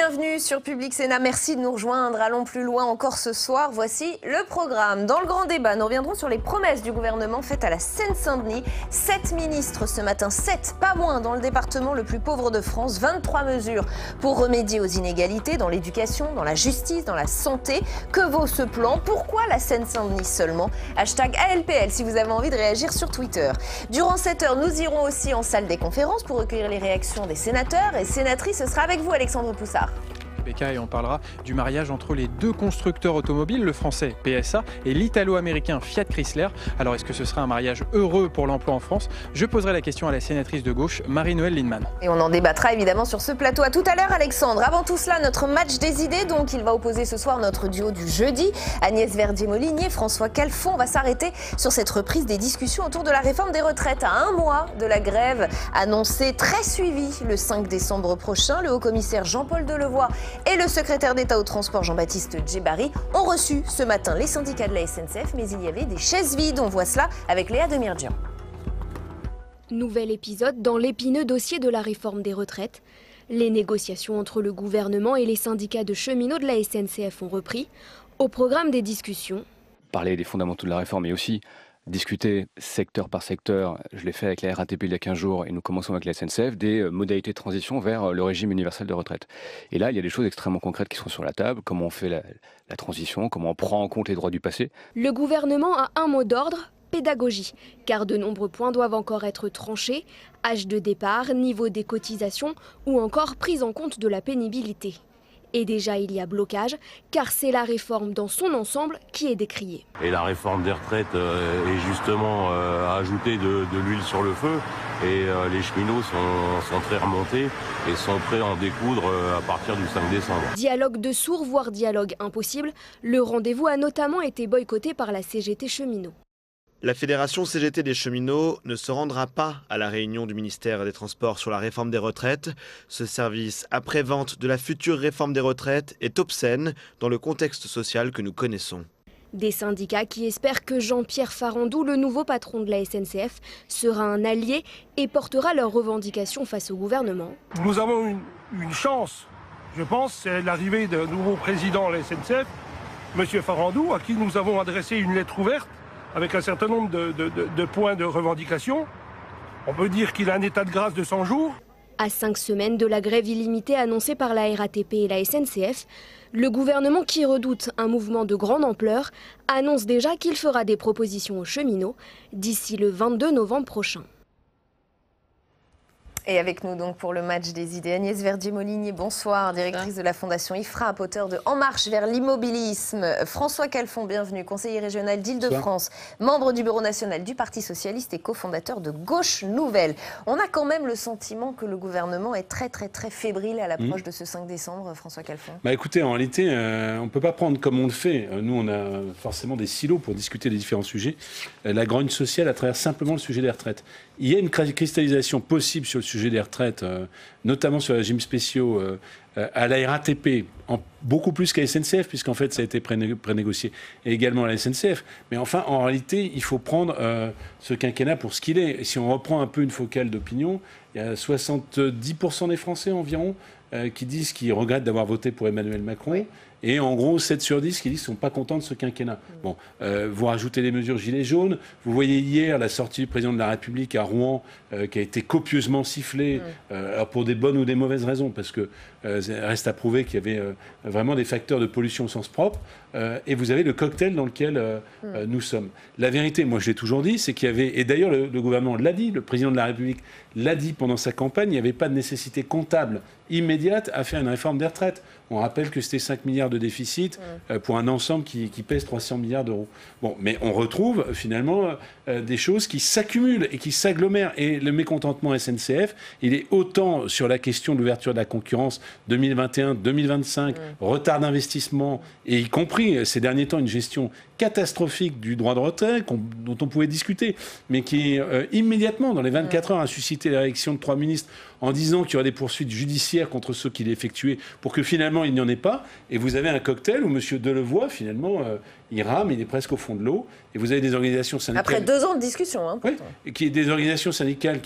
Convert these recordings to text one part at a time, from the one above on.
bienvenue sur Public Sénat. Merci de nous rejoindre. Allons plus loin encore ce soir. Voici le programme. Dans le grand débat, nous reviendrons sur les promesses du gouvernement faites à la Seine-Saint-Denis. 7 ministres ce matin, 7, pas moins, dans le département le plus pauvre de France. 23 mesures pour remédier aux inégalités dans l'éducation, dans la justice, dans la santé. Que vaut ce plan? Pourquoi la Seine-Saint-Denis seulement? Hashtag ALPL si vous avez envie de réagir sur Twitter. Durant cette heure, nous irons aussi en salle des conférences pour recueillir les réactions des sénateurs et sénatrices. Ce sera avec vous, Alexandre Poussard. Et on parlera du mariage entre les deux constructeurs automobiles, le français PSA et l'italo-américain Fiat Chrysler. Alors est-ce que ce sera un mariage heureux pour l'emploi en France? Je poserai la question à la sénatrice de gauche, Marie-Noëlle Lienemann. Et on en débattra évidemment sur ce plateau. À tout à l'heure, Alexandre. Avant tout cela, notre match des idées. Donc il va opposer ce soir notre duo du jeudi, Agnès Verdier-Molinier, François Calfon. On va s'arrêter sur cette reprise des discussions autour de la réforme des retraites. À un mois de la grève annoncée, très suivie le 5 décembre prochain, le haut-commissaire Jean-Paul Delevoye et le secrétaire d'État au transport Jean-Baptiste Djebbari ont reçu ce matin les syndicats de la SNCF, mais il y avait des chaises vides. On voit cela avec Léa Demirjian. Nouvel épisode dans l'épineux dossier de la réforme des retraites. Les négociations entre le gouvernement et les syndicats de cheminots de la SNCF ont repris. Au programme des discussions, parler des fondamentaux de la réforme et aussi discuter secteur par secteur, je l'ai fait avec la RATP il y a 15 jours et nous commençons avec la SNCF, des modalités de transition vers le régime universel de retraite. Et là, il y a des choses extrêmement concrètes qui sont sur la table, comment on fait la transition, comment on prend en compte les droits du passé. Le gouvernement a un mot d'ordre, pédagogie, car de nombreux points doivent encore être tranchés, âge de départ, niveau des cotisations ou encore prise en compte de la pénibilité. Et déjà, il y a blocage, car c'est la réforme dans son ensemble qui est décriée. Et la réforme des retraites est justement à ajouter de l'huile sur le feu. Et les cheminots sont très remontés et sont prêts à en découdre à partir du 5 décembre. Dialogue de sourds, voire dialogue impossible, le rendez-vous a notamment été boycotté par la CGT Cheminots. La Fédération CGT des cheminots ne se rendra pas à la réunion du ministère des Transports sur la réforme des retraites. Ce service après-vente de la future réforme des retraites est obscène dans le contexte social que nous connaissons. Des syndicats qui espèrent que Jean-Pierre Farandou, le nouveau patron de la SNCF, sera un allié et portera leurs revendications face au gouvernement. Nous avons une chance, je pense, c'est l'arrivée d'un nouveau président de la SNCF, M. Farandou, à qui nous avons adressé une lettre ouverte avec un certain nombre de points de revendication. On peut dire qu'il a un état de grâce de 100 jours. À 5 semaines de la grève illimitée annoncée par la RATP et la SNCF, le gouvernement, qui redoute un mouvement de grande ampleur, annonce déjà qu'il fera des propositions aux cheminots d'ici le 22 novembre prochain. Et avec nous donc pour le match des idées, Agnès Verdier-Molinier, bonsoir, directrice de la Fondation IFRAP, auteur de En marche vers l'immobilisme. François Calfon, bienvenue, conseiller régional d'Île-de-France, membre du bureau national du Parti socialiste et cofondateur de Gauche Nouvelle. On a quand même le sentiment que le gouvernement est très fébrile à l'approche de ce 5 décembre, François Calfon. Écoutez, en réalité, on ne peut pas prendre comme on le fait. Nous, on a forcément des silos pour discuter des différents sujets. La grogne sociale à travers simplement le sujet des retraites. Il y a une cristallisation possible sur le sujet des retraites, notamment sur les régimes spéciaux, à la RATP, beaucoup plus qu'à la SNCF, puisqu'en fait ça a été prénégocié, et également à la SNCF. Mais enfin, en réalité, il faut prendre ce quinquennat pour ce qu'il est. Et si on reprend un peu une focale d'opinion, il y a 70% des Français environ qui disent qu'ils regrettent d'avoir voté pour Emmanuel Macron. Oui. Et en gros, 7 sur 10 qui disent qu'ils ne sont pas contents de ce quinquennat. Bon, vous rajoutez les mesures gilets jaunes. Vous voyez hier la sortie du président de la République à Rouen qui a été copieusement sifflée, alors pour des bonnes ou des mauvaises raisons, parce que reste à prouver qu'il y avait vraiment des facteurs de pollution au sens propre. Et vous avez le cocktail dans lequel nous sommes. La vérité, moi je l'ai toujours dit, c'est qu'il y avait, et d'ailleurs le gouvernement l'a dit, le président de la République l'a dit pendant sa campagne, il n'y avait pas de nécessité comptable immédiate à faire une réforme des retraites. On rappelle que c'était 5 milliards de déficit pour un ensemble qui pèse 300 milliards d'euros. Bon, mais on retrouve finalement des choses qui s'accumulent et qui s'agglomèrent. Et le mécontentement SNCF, il est autant sur la question de l'ouverture de la concurrence 2021-2025, retard d'investissement, et y compris ces derniers temps une gestion catastrophique du droit de retrait dont on pouvait discuter, mais qui immédiatement, dans les 24 heures, a suscité la réaction de 3 ministres en disant qu'il y aurait des poursuites judiciaires contre ceux qui l'effectuaient pour que finalement il n'y en ait pas. Et vous avez un cocktail où M. Delevoye, finalement, il rame, il est presque au fond de l'eau. Et vous avez des organisations syndicales... Après 2 ans de discussion, hein, oui, des organisations syndicales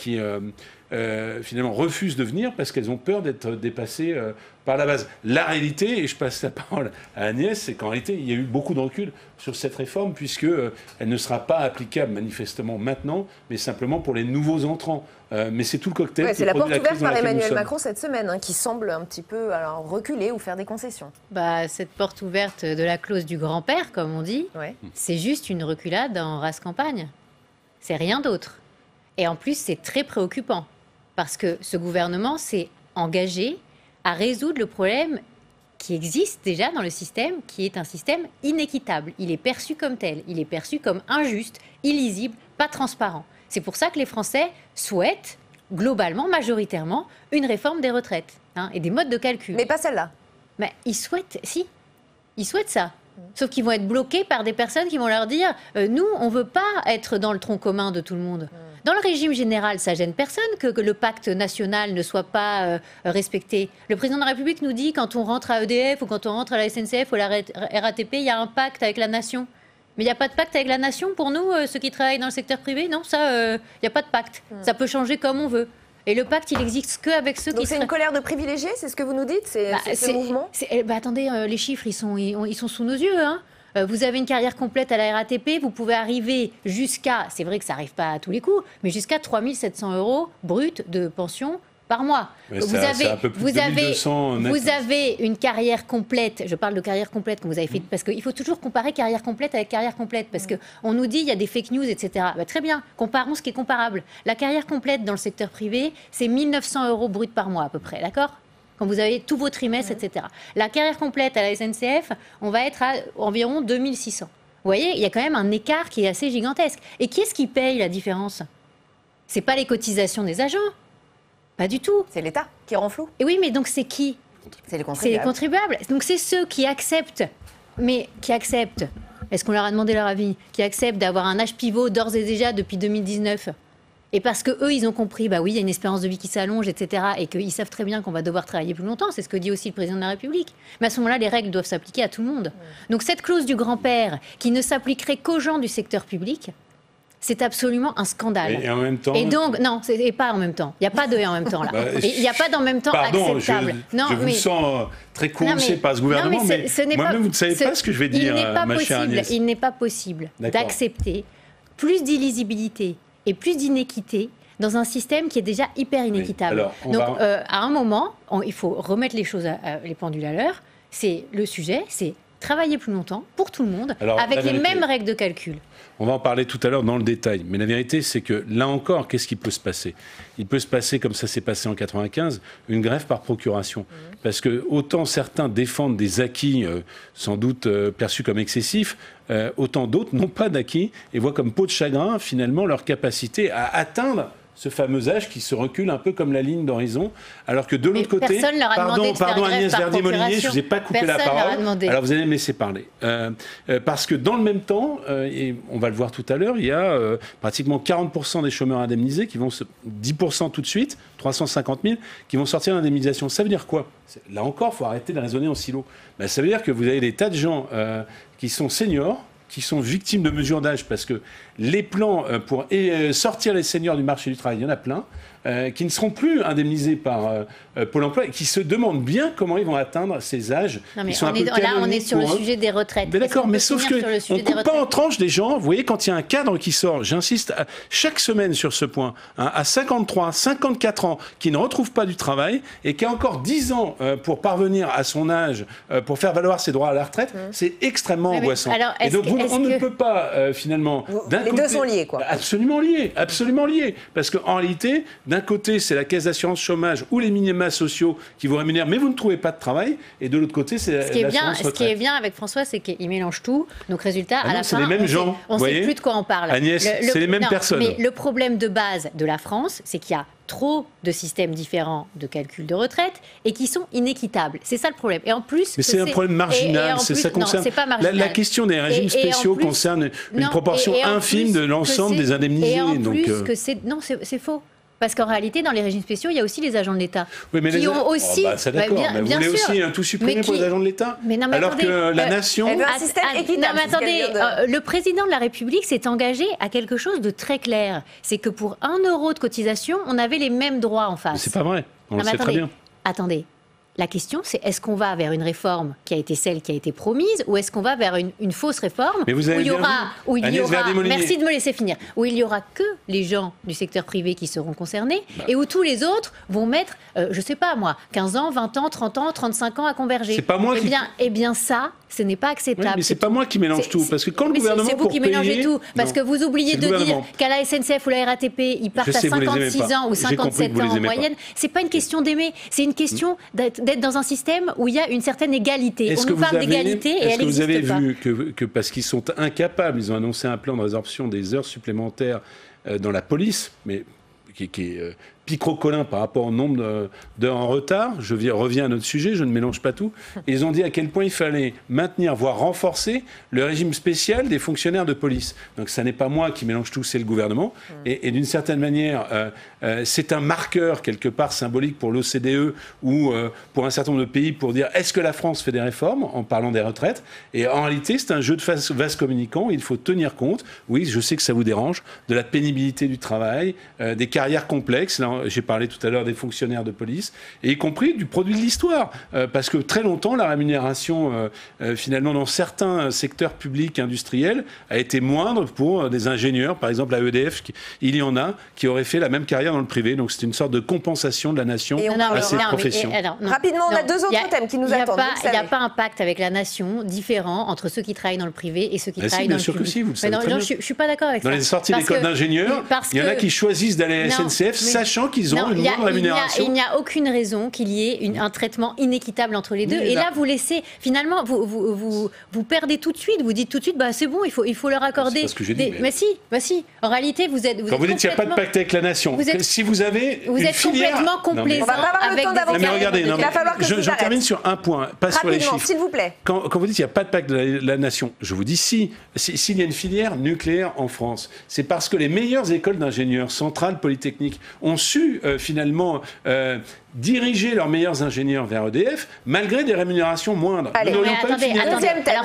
finalement refusent de venir parce qu'elles ont peur d'être dépassées par la base. La réalité, et je passe la parole à Agnès, c'est qu'en réalité, il y a eu beaucoup de recul sur cette réforme puisqu'elle ne sera pas applicable manifestement maintenant, mais simplement pour les nouveaux entrants. Mais c'est tout le cocktail. Ouais, c'est la porte ouverte par Emmanuel Macron cette semaine, qui semble un petit peu reculer ou faire des concessions. Cette porte ouverte de la clause du grand-père, comme on dit, c'est juste une reculade en race campagne. C'est rien d'autre. Et en plus, c'est très préoccupant parce que ce gouvernement s'est engagé à résoudre le problème qui existe déjà dans le système, qui est un système inéquitable. Il est perçu comme tel, il est perçu comme injuste, illisible, pas transparent. C'est pour ça que les Français souhaitent, globalement, majoritairement, une réforme des retraites et des modes de calcul. Mais pas celle-là. Mais ils souhaitent ça. Sauf qu'ils vont être bloqués par des personnes qui vont leur dire nous, on ne veut pas être dans le tronc commun de tout le monde. Dans le régime général, ça gêne personne que le pacte national ne soit pas respecté. Le président de la République nous dit quand on rentre à EDF ou quand on rentre à la SNCF ou à la RATP, il y a un pacte avec la nation. Mais il n'y a pas de pacte avec la nation pour nous, ceux qui travaillent dans le secteur privé. Non, ça, il n'y a pas de pacte. Ça peut changer comme on veut. Et le pacte, il n'existe qu'avec ceux Donc qui... c'est une colère de privilégiés, c'est ce que vous nous dites, c'est ce mouvement attendez, les chiffres, ils sont sous nos yeux. Vous avez une carrière complète à la RATP, vous pouvez arriver jusqu'à, c'est vrai que ça n'arrive pas à tous les coups, mais jusqu'à 3 700 € bruts de pension par mois. Vous avez une carrière complète, je parle de carrière complète que vous avez fait, parce qu'il faut toujours comparer carrière complète avec carrière complète, parce qu'on nous dit il y a des fake news, etc. Très bien, comparons ce qui est comparable. La carrière complète dans le secteur privé, c'est 1 900 € bruts par mois à peu près, d'accord ? Quand vous avez tous vos trimestres, etc. La carrière complète à la SNCF, on va être à environ 2 600. Vous voyez, il y a quand même un écart qui est assez gigantesque. Et qui est-ce qui paye la différence ? C'est pas les cotisations des agents. Pas du tout. C'est l'État qui rend flou. Et oui, mais donc c'est qui ? C'est les contribuables. C'est les contribuables. Donc c'est ceux qui acceptent. Mais qui acceptent ? Est-ce qu'on leur a demandé leur avis ? Qui acceptent d'avoir un âge pivot d'ores et déjà depuis 2019 ? Et parce qu'eux, ils ont compris, oui, il y a une espérance de vie qui s'allonge, etc. Et qu'ils savent très bien qu'on va devoir travailler plus longtemps. C'est ce que dit aussi le président de la République. Mais à ce moment-là, les règles doivent s'appliquer à tout le monde. Donc cette clause du grand-père, qui ne s'appliquerait qu'aux gens du secteur public, c'est absolument un scandale. Et en même temps... Et donc, non, c'est pas en même temps. Il n'y a pas de et en même temps, là. Il n'y a pas d'en même temps acceptable. Je vous sens très coincé par ce gouvernement, mais moi-même, vous ne savez pas ce que je vais dire, ma chère Agnès. Il n'est pas possible d'accepter plus d'illisibilité et plus d'inéquité dans un système qui est déjà hyper inéquitable. Oui. Donc, à un moment, il faut remettre les choses, les pendules à l'heure. Le sujet, c'est travailler plus longtemps pour tout le monde, avec les mêmes règles de calcul. On va en parler tout à l'heure dans le détail. Mais la vérité, c'est que là encore, qu'est-ce qui peut se passer ? Il peut se passer, comme ça s'est passé en 1995, une grève par procuration. Parce que autant certains défendent des acquis sans doute perçus comme excessifs, autant d'autres n'ont pas d'acquis et voient comme peau de chagrin, finalement, leur capacité à atteindre ce fameux âge qui se recule un peu comme la ligne d'horizon, alors que de l'autre côté... Personne leur a demandé de faire grève Agnès par Verdier-Molinier, je ne vous ai pas coupé la parole. Alors vous allez me laisser parler. Parce que dans le même temps, et on va le voir tout à l'heure, il y a pratiquement 40% des chômeurs indemnisés qui vont 10% tout de suite, 350 000, qui vont sortir d'indemnisation. Ça veut dire quoi ? Là encore, il faut arrêter de raisonner en silo. Ça veut dire que vous avez des tas de gens qui sont seniors, qui sont victimes de mesures d'âge, parce que les plans pour sortir les seniors du marché du travail, il y en a plein, qui ne seront plus indemnisés par Pôle emploi et qui se demandent bien comment ils vont atteindre ces âges. Non, mais on est sur le sujet des retraites. Mais d'accord, mais sauf qu'on ne coupe pas en tranches des gens. Vous voyez, quand il y a un cadre qui sort, j'insiste chaque semaine sur ce point, à 53, 54 ans, qui ne retrouve pas du travail et qui a encore 10 ans pour parvenir à son âge, pour faire valoir ses droits à la retraite, c'est extrêmement angoissant. Alors, et donc, on ne peut pas, finalement... Les deux sont liés, quoi. Absolument liés. Parce qu'en réalité, d'un côté, c'est la caisse d'assurance chômage ou les minima sociaux qui vous rémunèrent, mais vous ne trouvez pas de travail. Et de l'autre côté, c'est l'assurance retraite. Ce qui est bien avec François, c'est qu'il mélange tout. Donc, résultat, à la fin, c'est les mêmes gens. On ne sait plus de quoi on parle. Agnès, c'est les mêmes personnes. Mais le problème de base de la France, c'est qu'il y a trop de systèmes différents de calcul de retraite et qui sont inéquitables. C'est ça le problème. Et en plus, mais c'est un problème marginal. Ça concerne. C'est pas marginal. La question des régimes spéciaux concerne une proportion infime de l'ensemble des indemnisés. Et en plus, c'est faux. Parce qu'en réalité, dans les régimes spéciaux, il y a aussi les agents de l'État qui ont aussi... ça d'accord, mais vous voulez aussi tout supprimer pour les agents de l'État. Alors attendez, que la nation... Elle veut un système équitable. Non, mais attendez, le président de la République s'est engagé à quelque chose de très clair. C'est que pour 1 euro de cotisation, on avait les mêmes droits en face. C'est pas vrai, on le sait très bien. Attendez. La question, c'est est-ce qu'on va vers une réforme qui a été celle qui a été promise ou est-ce qu'on va vers une fausse réforme où il y aura, merci de me laisser finir, où il y aura que les gens du secteur privé qui seront concernés et où tous les autres vont mettre, je sais pas moi, 15 ans, 20 ans, 30 ans, 35 ans à converger. C'est pas moi Eh bien ça, ce n'est pas acceptable. Oui, mais c'est pas moi qui mélange tout, parce que quand le gouvernement c'est vous qui mélangez tout, parce que vous oubliez de dire qu'à la SNCF ou la RATP, ils partent à 56 ans ou 57 ans en moyenne. C'est pas une question d'aimer, c'est une question d'être dans un système où il y a une certaine égalité. On nous parle d'égalité et elle n'existe pas. Est-ce que vous avez vu que parce qu'ils sont incapables, ils ont annoncé un plan de résorption des heures supplémentaires dans la police, mais qui est picrocolin par rapport au nombre d'heures en retard. Je reviens à notre sujet, je ne mélange pas tout. Et ils ont dit à quel point il fallait maintenir, voire renforcer le régime spécial des fonctionnaires de police. Donc ça n'est pas moi qui mélange tout, c'est le gouvernement. Et d'une certaine manière, c'est un marqueur quelque part symbolique pour l'OCDE ou pour un certain nombre de pays pour dire est-ce que la France fait des réformes en parlant des retraites. Et en réalité, c'est un jeu de vase communicant. Il faut tenir compte, oui, je sais que ça vous dérange, de la pénibilité du travail, des carrières complexes. Là, j'ai parlé tout à l'heure des fonctionnaires de police, et y compris du produit de l'histoire. Parce que très longtemps, la rémunération, finalement, dans certains secteurs publics industriels, a été moindre pour des ingénieurs. Par exemple, à EDF, il y en a qui auraient fait la même carrière dans le privé. Donc, c'est une sorte de compensation de la nation à ces professions. Rapidement, on a 2 autres thèmes qui nous attendent. Il n'y a pas un pacte avec la nation différent entre ceux qui travaillent dans le privé et ceux qui travaillent dans le public. Bien sûr que si, vous le savez très bien. Je ne suis pas d'accord avec ça. Dans les sorties d'école d'ingénieurs, il y en a qui choisissent d'aller à la SNCF sachant qu'ils ont une moindre rémunération. Il n'y a aucune raison qu'il y ait un traitement inéquitable entre les deux. Et là, vous laissez, finalement, vous perdez tout de suite. Vous dites tout de suite, c'est bon, il faut leur accorder. C'est pas ce que j'ai dit. Mais si. En réalité, vous êtes. Quand vous dites qu'il n'y a pas de pacte avec la nation, si vous avez vous êtes complètement complaisant. On va pas avoir le temps d'avancer. Mais regardez, il va falloir que je termine sur un point, pas sur les chiffres. S'il vous plaît. Quand vous dites qu'il n'y a pas de pacte de la nation, je vous dis s'il y a une filière nucléaire en France, c'est parce que les meilleures écoles d'ingénieurs, centrales, polytechniques, ont su finalement diriger leurs meilleurs ingénieurs vers EDF, malgré des rémunérations moindres. Allez, attendez. Deuxième thème.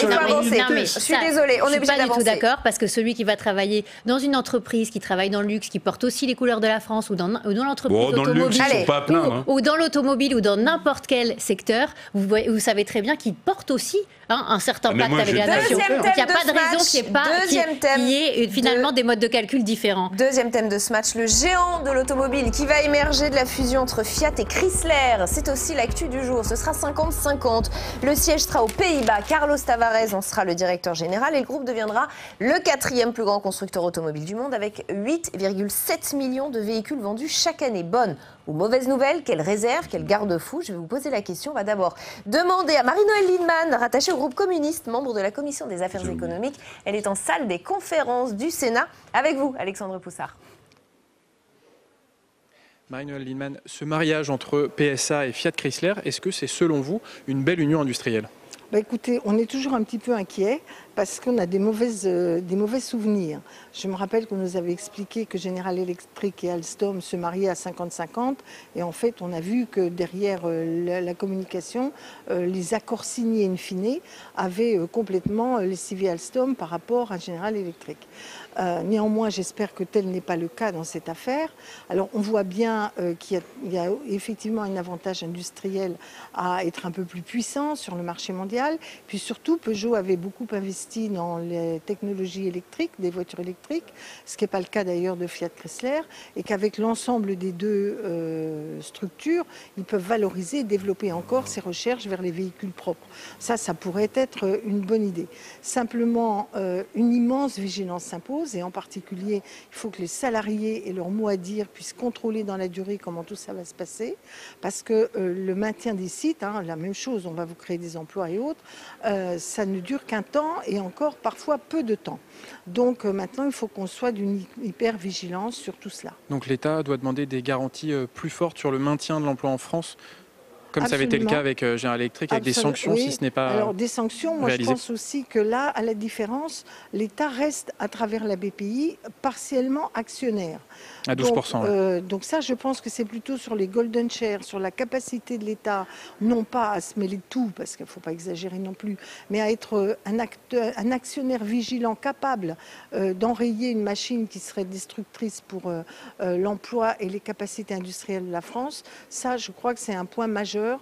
Il faut avancer. Je suis désolée, on est obligé d'avancer. Je suis pas du tout d'accord, parce que celui qui va travailler dans une entreprise, qui travaille dans le luxe, qui porte aussi les couleurs de la France, ou dans l'entreprise automobile, ou dans l'automobile, ou dans n'importe quel secteur, vous savez très bien qu'il porte aussi un certain pacte avec la nation. Donc il n'y a pas de raison qu'il y ait finalement des modes de calcul différents. Deuxième thème de ce match, le géant de l'automobile qui va émerger de la fusion entre Fiat et Chrysler. C'est aussi l'actu du jour. Ce sera 50-50. Le siège sera aux Pays-Bas. Carlos Tavares en sera le directeur général et le groupe deviendra le 4e plus grand constructeur automobile du monde avec 8,7 millions de véhicules vendus chaque année. Bonne ou mauvaise nouvelle? Quelle réserve? Quel garde-fou? Je vais vous poser la question. On va d'abord demander à Marie-Noëlle Lienemann, rattachée au groupe communiste, membre de la Commission des affaires économiques. Elle est en salle des conférences du Sénat. Avec vous, Alexandre Poussard. Marie-Noëlle Lienemann, ce mariage entre PSA et Fiat Chrysler, est-ce que c'est selon vous une belle union industrielle? Écoutez, on est toujours un petit peu inquiet parce qu'on a des mauvais souvenirs. Je me rappelle qu'on nous avait expliqué que General Electric et Alstom se mariaient à 50-50 et en fait on a vu que derrière la communication, les accords signés in fine avaient complètement lessivé Alstom par rapport à General Electric. Néanmoins, j'espère que tel n'est pas le cas dans cette affaire. Alors, on voit bien qu'il y a effectivement un avantage industriel à être un peu plus puissant sur le marché mondial. Puis surtout, Peugeot avait beaucoup investi dans les technologies électriques, des voitures électriques, ce qui n'est pas le cas d'ailleurs de Fiat Chrysler, et qu'avec l'ensemble des deux structures, ils peuvent valoriser et développer encore ces recherches vers les véhicules propres. Ça pourrait être une bonne idée. Simplement, une immense vigilance s'impose. Et en particulier, il faut que les salariés aient leur mot à dire, puissent contrôler dans la durée comment tout ça va se passer. Parce que le maintien des sites, la même chose, on va vous créer des emplois et autres, ça ne dure qu'un temps et encore parfois peu de temps. Donc maintenant, il faut qu'on soit d'une hyper-vigilance sur tout cela. Donc l'État doit demander des garanties plus fortes sur le maintien de l'emploi en France? Comme ça avait été le cas avec General Electric, avec des sanctions si ce n'est pas Alors des sanctions, moi je pense aussi que là, à la différence, l'État reste à travers la BPI partiellement actionnaire. À 12%. Donc ça, je pense que c'est plutôt sur les golden shares, sur la capacité de l'État, non pas à se mêler de tout, parce qu'il ne faut pas exagérer non plus, mais à être un actionnaire vigilant capable d'enrayer une machine qui serait destructrice pour l'emploi et les capacités industrielles de la France. Ça, je crois que c'est un point majeur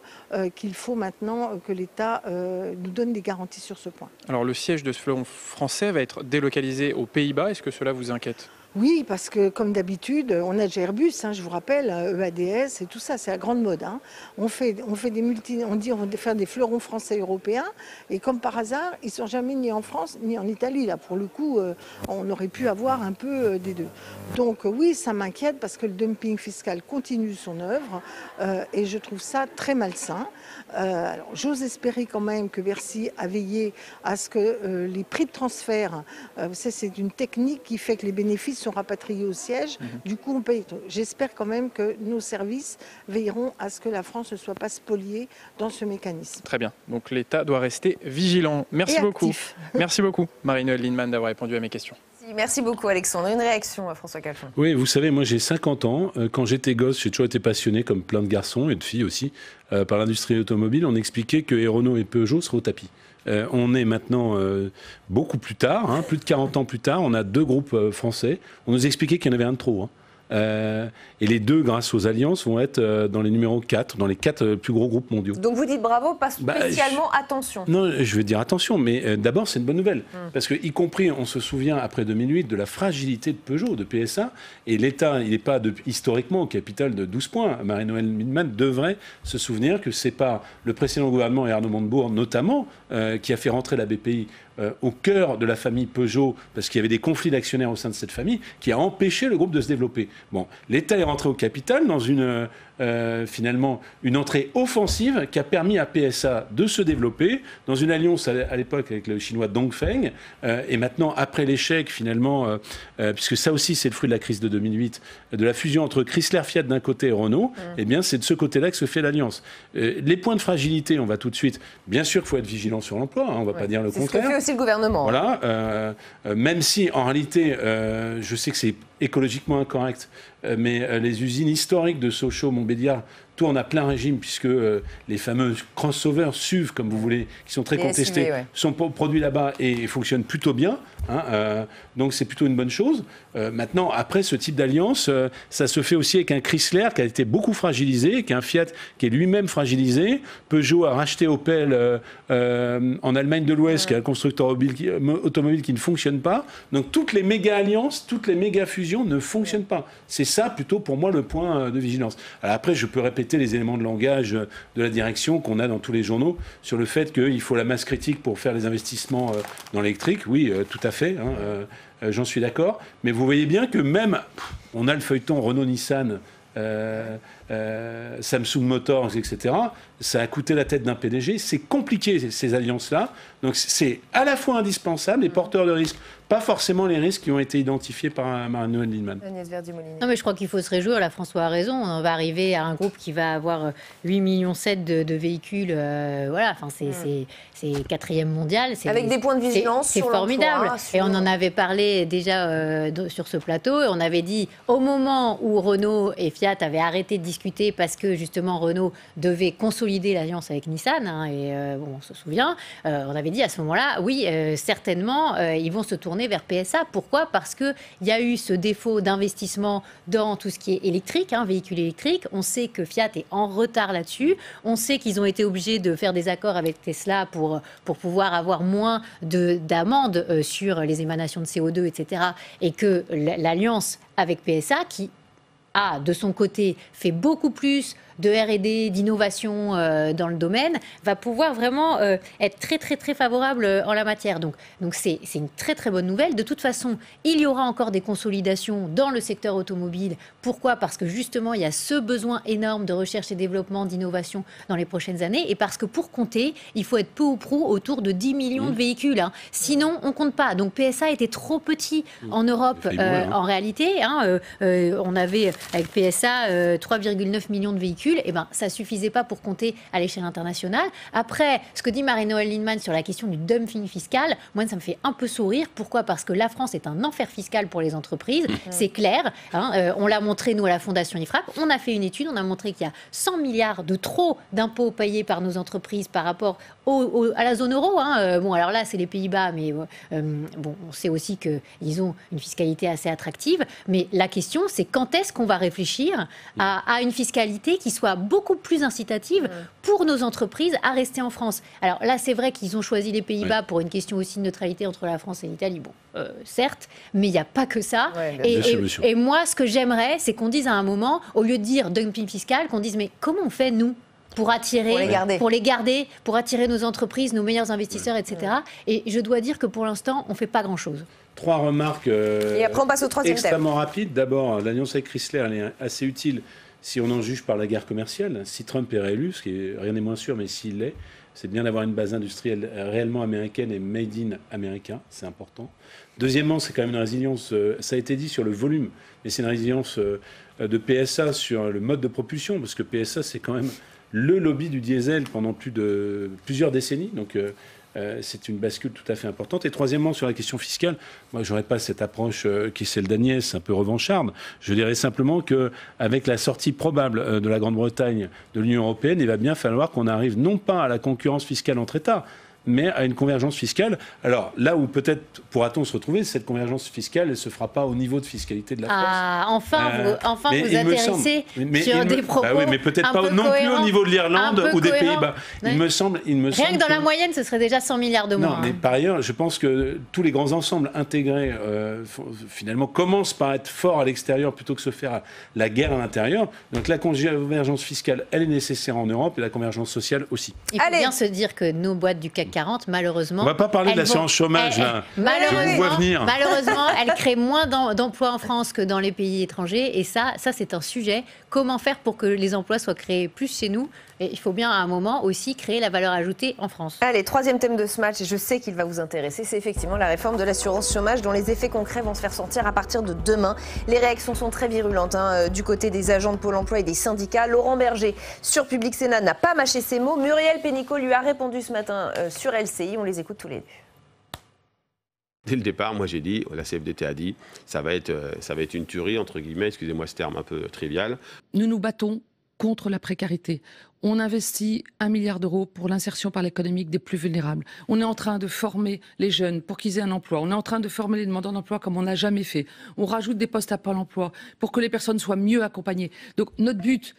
qu'il faut maintenant que l'État nous donne des garanties sur ce point. Alors le siège de ce fleuron français va être délocalisé aux Pays-Bas. Est-ce que cela vous inquiète ? Oui, parce que comme d'habitude, on a Airbus, je vous rappelle, EADS et tout ça, c'est la grande mode. On fait on dit on va faire des fleurons français européens, et comme par hasard, ils ne sont jamais ni en France ni en Italie. Là, pour le coup, on aurait pu avoir un peu des deux. Donc oui, ça m'inquiète parce que le dumping fiscal continue son œuvre, et je trouve ça très malsain. Alors, j'ose espérer quand même que Bercy a veillé à ce que les prix de transfert, c'est une technique qui fait que les bénéfices sont rapatriés au siège. Du coup, on paye. J'espère quand même que nos services veilleront à ce que la France ne soit pas spoliée dans ce mécanisme. Très bien. Donc l'État doit rester vigilant. Merci beaucoup. Merci beaucoup, Marie-Noëlle Lienemann, d'avoir répondu à mes questions. Merci beaucoup, Alexandre. Une réaction, François Calfon. Oui, vous savez, moi j'ai 50 ans. Quand j'étais gosse, j'ai toujours été passionné, comme plein de garçons et de filles aussi, par l'industrie automobile. On expliquait que Renault et Peugeot seraient au tapis. On est maintenant beaucoup plus tard, plus de 40 ans plus tard, on a 2 groupes français. On nous expliquait qu'il y en avait un de trop. Et les 2, grâce aux alliances, vont être dans les numéros 4, dans les 4 plus gros groupes mondiaux. Donc vous dites bravo, pas spécialement attention. Non, je veux dire attention, mais d'abord c'est une bonne nouvelle. Parce que, y compris, on se souvient après 2008 de la fragilité de Peugeot, de PSA, et l'État, il n'est pas historiquement au capital de 12 points. Marie-Noëlle Lienemann devrait se souvenir que c'est pas le précédent gouvernement et Arnaud Montebourg notamment qui a fait rentrer la BPI au cœur de la famille Peugeot, parce qu'il y avait des conflits d'actionnaires au sein de cette famille, qui a empêché le groupe de se développer. Bon, l'État est rentré au capital dans finalement une entrée offensive qui a permis à PSA de se développer dans une alliance à l'époque avec le chinois Dongfeng, et maintenant, après l'échec finalement, puisque ça aussi c'est le fruit de la crise de 2008, de la fusion entre Chrysler Fiat d'un côté et Renault, eh bien c'est de ce côté-là que se fait l'alliance. Les points de fragilité, on va tout de suite, bien sûr qu'il faut être vigilant sur l'emploi, on ne va pas dire le contraire. C'est ce que fait aussi le gouvernement. Voilà, même si en réalité, je sais que c'est écologiquement incorrect, mais les usines historiques de Sochaux, Montbéliard, tournent à plein régime, puisque les fameux crossovers SUV, comme vous voulez, qui sont très contestés, SUV, sont produits là-bas et fonctionnent plutôt bien. Donc c'est plutôt une bonne chose. Maintenant, après ce type d'alliance, ça se fait aussi avec un Chrysler qui a été beaucoup fragilisé, avec un Fiat qui est lui-même fragilisé. Peugeot a racheté Opel en Allemagne de l'Ouest, qui est un constructeur automobile qui ne fonctionne pas. Donc toutes les méga-alliances, toutes les méga-fusions ne fonctionnent pas. C'est ça plutôt pour moi le point de vigilance. Alors après, je peux répéter les éléments de langage de la direction qu'on a dans tous les journaux sur le fait qu'il faut la masse critique pour faire les investissements dans l'électrique. Oui, tout à fait. J'en suis d'accord. Mais vous voyez bien que même, on a le feuilleton Renault-Nissan, Samsung Motors, etc. Ça a coûté la tête d'un PDG. C'est compliqué, ces alliances-là. Donc c'est à la fois indispensable et porteur de risques. Pas forcément les risques qui ont été identifiés par Marie-Noëlle Lienemann. Non, mais je crois qu'il faut se réjouir. Là, François a raison. On va arriver à un groupe qui va avoir 8,7 millions de véhicules. Voilà, enfin, c'est 4e mondial. Avec des points de vigilance. C'est formidable. Et on en avait parlé déjà sur ce plateau. Et on avait dit, au moment où Renault et Fiat avaient arrêté de discuter parce que justement Renault devait consolider l'alliance avec Nissan, et on se souvient, on avait dit à ce moment-là, oui, certainement, ils vont se tourner vers PSA. Pourquoi ? Parce qu'il y a eu ce défaut d'investissement dans tout ce qui est électrique, véhicules électriques. On sait que Fiat est en retard là-dessus. On sait qu'ils ont été obligés de faire des accords avec Tesla pour pouvoir avoir moins d'amendes sur les émanations de CO2, etc. Et que l'alliance avec PSA, qui a, de son côté, fait beaucoup plus de R&D, d'innovation dans le domaine, va pouvoir vraiment être très, très, très favorable en la matière. Donc c'est une très, très bonne nouvelle. De toute façon, il y aura encore des consolidations dans le secteur automobile. Pourquoi ? Parce que justement, il y a ce besoin énorme de recherche et développement, d'innovation dans les prochaines années. Et parce que pour compter, il faut être peu ou prou autour de 10 millions de véhicules. Sinon, on ne compte pas. Donc PSA était trop petit en Europe en réalité. On avait avec PSA 3,9 millions de véhicules. recul, ça ne suffisait pas pour compter à l'échelle internationale. Après, ce que dit Marie-Noëlle Lienemann sur la question du dumping fiscal, moi, ça me fait un peu sourire. Pourquoi ? Parce que la France est un enfer fiscal pour les entreprises. C'est clair. On l'a montré, nous, à la Fondation IFRAP. On a fait une étude, on a montré qu'il y a 100 milliards de trop d'impôts payés par nos entreprises par rapport à la zone euro. Bon, alors là, c'est les Pays-Bas, mais on sait aussi qu'ils ont une fiscalité assez attractive. Mais la question, c'est quand est-ce qu'on va réfléchir à une fiscalité qui soit beaucoup plus incitative pour nos entreprises à rester en France. Alors là, c'est vrai qu'ils ont choisi les Pays-Bas pour une question aussi de neutralité entre la France et l'Italie. Bon, certes, mais il n'y a pas que ça. Et moi, ce que j'aimerais, c'est qu'on dise à un moment, au lieu de dire dumping fiscal, qu'on dise mais comment on fait, nous, pour les garder, pour attirer nos entreprises, nos meilleurs investisseurs, etc. Et je dois dire que pour l'instant, on ne fait pas grand-chose. 3 remarques et après on passe au troisième extrêmement rapides. D'abord, l'alliance avec Chrysler, elle est assez utile si on en juge par la guerre commerciale. Si Trump est réélu, ce qui est, rien n'est moins sûr, mais s'il l'est, c'est bien d'avoir une base industrielle réellement américaine et made in américain, c'est important. Deuxièmement, c'est quand même une résilience, ça a été dit sur le volume, mais c'est une résilience de PSA sur le mode de propulsion, parce que PSA, c'est quand même le lobby du diesel pendant plusieurs décennies. Donc, c'est une bascule tout à fait importante. Et troisièmement, sur la question fiscale, moi, je n'aurais pas cette approche qui est celle d'Agnès, un peu revancharde. Je dirais simplement qu'avec la sortie probable de la Grande-Bretagne de l'Union européenne, il va bien falloir qu'on arrive non pas à la concurrence fiscale entre États, mais à une convergence fiscale. Alors, là où peut-être pourra-t-on se retrouver, cette convergence fiscale, elle ne se fera pas au niveau de fiscalité de la France. Enfin, vous atterrissez sur des propos oui, mais peut-être pas non plus au niveau de l'Irlande ou des Pays-Bas. Ouais. Il me semble Rien que dans la moyenne, ce serait déjà 100 milliards de moins. Non, mais par ailleurs, je pense que tous les grands ensembles intégrés, finalement, commencent par être forts à l'extérieur plutôt que se faire la guerre à l'intérieur. Donc la convergence fiscale, elle est nécessaire en Europe et la convergence sociale aussi. Il faut bien se dire que nos boîtes du CAC 40, malheureusement... On ne va pas parler de l'assurance chômage, là. Je vous vois venir. Malheureusement, elles créent moins d'emplois en France que dans les pays étrangers. Et ça c'est un sujet. Comment faire pour que les emplois soient créés plus chez nous ? Et il faut bien à un moment aussi créer la valeur ajoutée en France. Allez, troisième thème de ce match, et je sais qu'il va vous intéresser, c'est effectivement la réforme de l'assurance chômage dont les effets concrets vont se faire sentir à partir de demain. Les réactions sont très virulentes du côté des agents de Pôle emploi et des syndicats. Laurent Berger, sur Public Sénat, n'a pas mâché ses mots. Muriel Pénicaud lui a répondu ce matin sur LCI. On les écoute tous les deux. Dès le départ, moi j'ai dit, la CFDT a dit, ça va être une tuerie, entre guillemets, excusez-moi ce terme un peu trivial. Nous nous battons contre la précarité. On investit 1 milliard d'euros pour l'insertion par l'économique des plus vulnérables. On est en train de former les jeunes pour qu'ils aient un emploi. On est en train de former les demandeurs d'emploi comme on n'a jamais fait. On rajoute des postes à Pôle emploi pour que les personnes soient mieux accompagnées. Donc notre but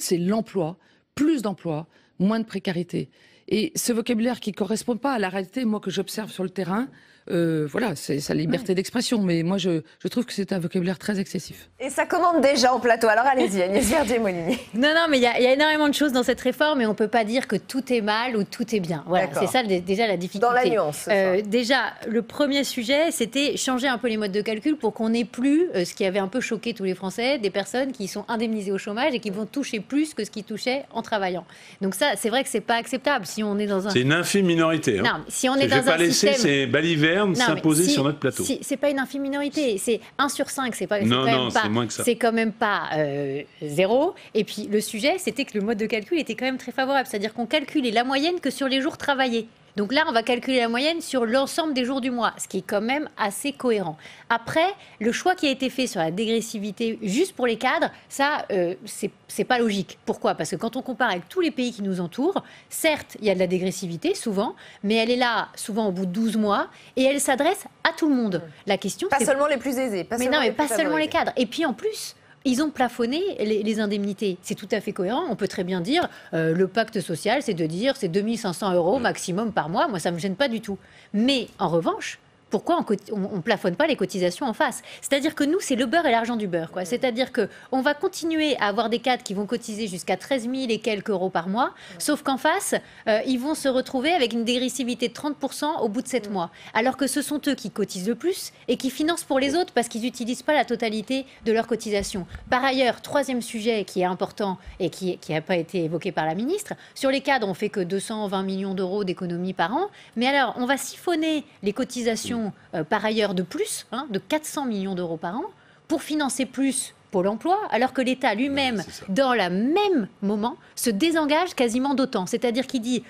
c'est l'emploi, plus d'emplois, moins de précarité. Et ce vocabulaire qui ne correspond pas à la réalité, moi, que j'observe sur le terrain, voilà, c'est sa liberté d'expression, mais moi je trouve que c'est un vocabulaire très excessif. Et ça commande déjà en plateau, alors allez-y Agnès Verdier-Molinier. Non, mais il y a énormément de choses dans cette réforme et on ne peut pas dire que tout est mal ou tout est bien. Voilà, c'est ça déjà la difficulté. Dans la nuance. Déjà, le premier sujet, c'était changer un peu les modes de calcul pour qu'on n'ait plus, ce qui avait un peu choqué tous les Français, des personnes qui sont indemnisées au chômage et qui vont toucher plus que ce qu'ils touchaient en travaillant. Donc ça, c'est vrai que c'est pas acceptable si on est dans un... C'est une infime minorité. Non, si on est dans un système... Je ne vais pas laisser ces balivernes s'imposer sur notre plateau. C'est pas une infime minorité, c'est 1 sur 5, c'est moins que ça. C'est quand même pas 0. Et puis le sujet, c'était que le mode de calcul était quand même très favorable, c'est-à-dire qu'on calculait la moyenne que sur les jours travaillés. Donc là, on va calculer la moyenne sur l'ensemble des jours du mois, ce qui est quand même assez cohérent. Après, le choix qui a été fait sur la dégressivité juste pour les cadres, ça, c'est pas logique. Pourquoi ? Parce que quand on compare avec tous les pays qui nous entourent, certes, il y a de la dégressivité, souvent, mais elle est là, souvent au bout de 12 mois, et elle s'adresse à tout le monde. La question, c'est... Pas seulement les plus aisés. Pas seulement les cadres. Et puis en plus... Ils ont plafonné les indemnités. C'est tout à fait cohérent. On peut très bien dire le pacte social, c'est de dire c'est 2 500 € maximum par mois. Moi, ça ne me gêne pas du tout. Mais en revanche, pourquoi on ne plafonne pas les cotisations en face ? C'est-à-dire que nous, c'est le beurre et l'argent du beurre. C'est-à-dire qu'on va continuer à avoir des cadres qui vont cotiser jusqu'à 13 000 et quelques euros par mois, sauf qu'en face, ils vont se retrouver avec une dégressivité de 30% au bout de 7 mois. Alors que ce sont eux qui cotisent le plus et qui financent pour les autres parce qu'ils n'utilisent pas la totalité de leur cotisation. Par ailleurs, troisième sujet qui est important et qui n'a pas été évoqué par la ministre, sur les cadres, on ne fait que 220 millions d'euros d'économies par an. Mais alors, on va siphonner les cotisations par ailleurs de plus, de 400 millions d'euros par an, pour financer plus Pôle emploi, alors que l'État lui-même, dans le même moment, se désengage quasiment d'autant. C'est-à-dire qu'il dit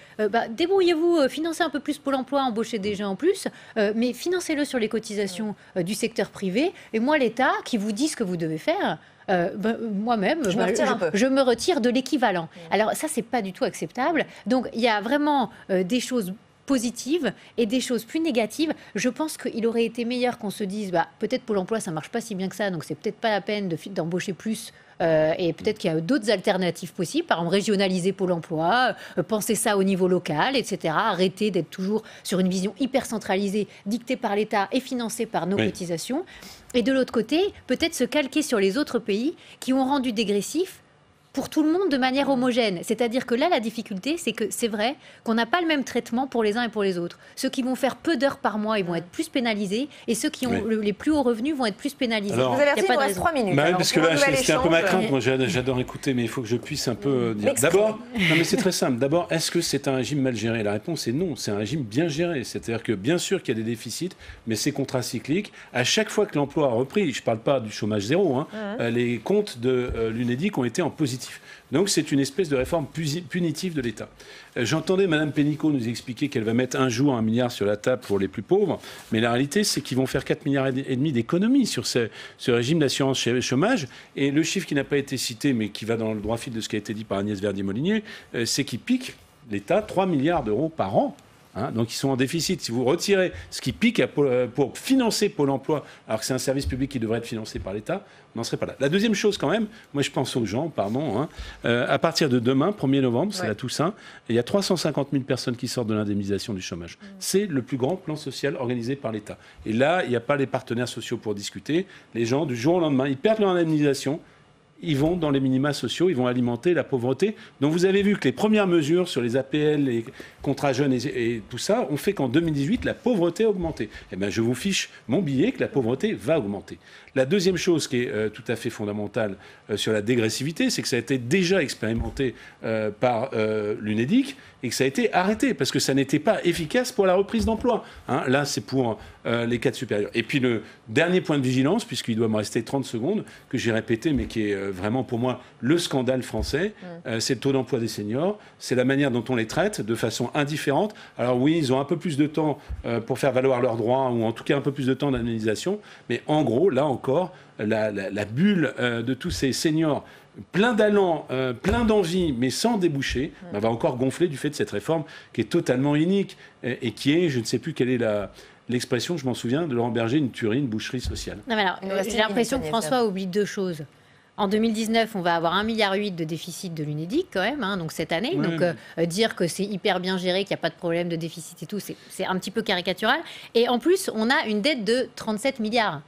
débrouillez-vous, financez un peu plus Pôle emploi, embauchez des gens en plus, mais financez-le sur les cotisations du secteur privé. Et moi, l'État, qui vous dit ce que vous devez faire, moi-même, je me retire de l'équivalent. Alors ça, c'est pas du tout acceptable. Donc il y a vraiment des choses positives et des choses plus négatives. Je pense qu'il aurait été meilleur qu'on se dise peut-être Pôle emploi ça marche pas si bien que ça, donc c'est peut-être pas la peine d'embaucher plus. Et peut-être qu'il y a d'autres alternatives possibles, par exemple régionaliser Pôle emploi, penser ça au niveau local, etc. Arrêter d'être toujours sur une vision hyper centralisée, dictée par l'État et financée par nos cotisations. Et de l'autre côté, peut-être se calquer sur les autres pays qui ont rendu dégressif pour tout le monde de manière homogène. C'est-à-dire que là, la difficulté, c'est que c'est vrai qu'on n'a pas le même traitement pour les uns et pour les autres. Ceux qui vont faire peu d'heures par mois, ils vont être plus pénalisés, et ceux qui ont les plus hauts revenus vont être plus pénalisés. Alors, vous avez il nous reste 3 minutes. Parce que là, c'était un peu ma crainte. Moi, j'adore écouter, mais il faut que je puisse un peu dire. D'abord, non, mais c'est très simple. D'abord, est-ce que c'est un régime mal géré? La réponse est non. C'est un régime bien géré. C'est-à-dire que bien sûr qu'il y a des déficits, mais c'est contracyclique. À chaque fois que l'emploi a repris, je ne parle pas du chômage zéro, les comptes de l'UNEDIC ont été en positif. Donc c'est une espèce de réforme punitive de l'État. J'entendais Mme Pénicaud nous expliquer qu'elle va mettre un jour 1 milliard sur la table pour les plus pauvres, mais la réalité c'est qu'ils vont faire 4,5 milliards d'économies sur ce régime d'assurance chômage. Et le chiffre qui n'a pas été cité, mais qui va dans le droit fil de ce qui a été dit par Agnès Verdier-Molinier, c'est qu'il pique l'État 3 milliards d'euros par an. Donc ils sont en déficit. Si vous retirez ce qui pique pour financer Pôle emploi, alors que c'est un service public qui devrait être financé par l'État, on n'en serait pas là. La deuxième chose quand même, moi je pense aux gens, à partir de demain, 1er novembre, c'est la Toussaint, il y a 350 000 personnes qui sortent de l'indemnisation du chômage. C'est le plus grand plan social organisé par l'État. Et là, il n'y a pas les partenaires sociaux pour discuter. Les gens, du jour au lendemain, ils perdent leur indemnisation. Ils vont dans les minima sociaux, ils vont alimenter la pauvreté. Donc vous avez vu que les premières mesures sur les APL, les contrats jeunes et tout ça ont fait qu'en 2018, la pauvreté a augmenté. Eh bien, je vous fiche mon billet que la pauvreté va augmenter. La deuxième chose qui est tout à fait fondamentale sur la dégressivité, c'est que ça a été déjà expérimenté par l'UNEDIC et que ça a été arrêté parce que ça n'était pas efficace pour la reprise d'emploi. Là, c'est pour les cadres supérieurs. Et puis le dernier point de vigilance, puisqu'il doit me rester 30 secondes, que j'ai répété, mais qui est vraiment pour moi le scandale français, c'est le taux d'emploi des seniors, c'est la manière dont on les traite de façon indifférente. Alors oui, ils ont un peu plus de temps pour faire valoir leurs droits, ou en tout cas un peu plus de temps d'indemnisation, mais en gros, là encore, la bulle de tous ces seniors plein d'allant, plein d'envie, mais sans déboucher, va encore gonfler du fait de cette réforme qui est totalement inique et qui est, je ne sais plus quelle est l'expression, je m'en souviens, de Laurent Berger, une tuerie, une boucherie sociale. Non, mais alors, j'ai l'impression que François oublie deux choses. En 2019, on va avoir 1,8 milliard de déficit de l'UNEDIC quand même, donc cette année. Oui. Donc dire que c'est hyper bien géré, qu'il n'y a pas de problème de déficit et tout, c'est un petit peu caricatural. Et en plus, on a une dette de 37 milliards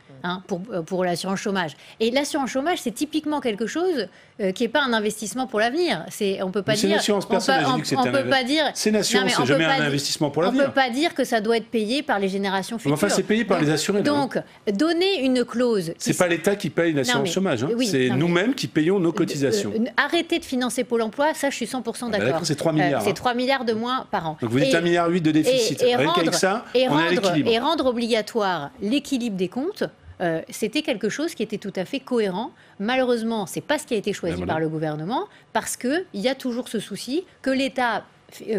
pour l'assurance chômage. Et l'assurance chômage, c'est typiquement quelque chose qui n'est pas un investissement pour l'avenir. On peut pas dire. C'est l'assurance personnelle. C'est l'assurance, c'est jamais un investissement pour l'avenir. On ne peut pas dire que ça doit être payé par les générations futures. Enfin, c'est payé par les assurés. Donc, donner une clause. C'est pas l'État qui paye l'assurance chômage. Oui, c'est nous-mêmes qui payons nos cotisations. Arrêtez de financer Pôle emploi, ça, je suis 100% d'accord. D'accord, c'est 3 milliards. C'est 3 milliards de moins par an. Donc vous dites 1,8 milliard de déficit. Avec ça, on est à l'équilibre. Et rendre obligatoire l'équilibre des comptes. C'était quelque chose qui était tout à fait cohérent. Malheureusement, ce n'est pas ce qui a été choisi par le gouvernement, parce qu'il y a toujours ce souci que l'État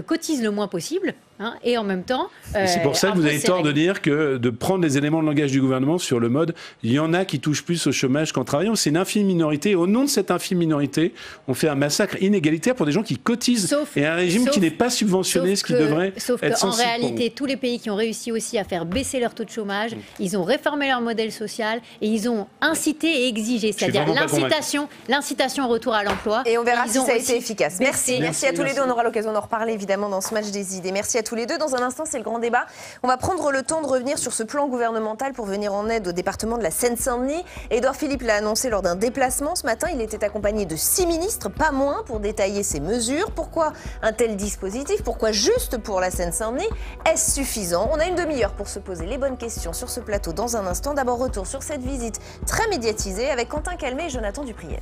cotise le moins possible, et en même temps... c'est pour ça que vous avez tort de dire que de prendre les éléments de langage du gouvernement sur le mode, il y en a qui touchent plus au chômage qu'en travaillant. C'est une infime minorité. Au nom de cette infime minorité, on fait un massacre inégalitaire pour des gens qui cotisent et un régime qui n'est pas subventionné, ce qui devrait être sensible. Sauf qu'en réalité, tous les pays qui ont réussi aussi à faire baisser leur taux de chômage, ils ont réformé leur modèle social et ils ont incité et exigé, c'est-à-dire l'incitation au retour à l'emploi. Et on verra si ça a été efficace. Merci à tous les deux. On aura l'occasion d'en reparler évidemment dans ce match des idées. Merci à tous les deux. Dans un instant, c'est le grand débat. On va prendre le temps de revenir sur ce plan gouvernemental pour venir en aide au département de la Seine-Saint-Denis. Édouard Philippe l'a annoncé lors d'un déplacement ce matin. Il était accompagné de 6 ministres, pas moins, pour détailler ces mesures. Pourquoi un tel dispositif? Pourquoi juste pour la Seine-Saint-Denis? Est-ce suffisant? On a une demi-heure pour se poser les bonnes questions sur ce plateau dans un instant. D'abord, retour sur cette visite très médiatisée avec Quentin Calmet et Jonathan Dupriez.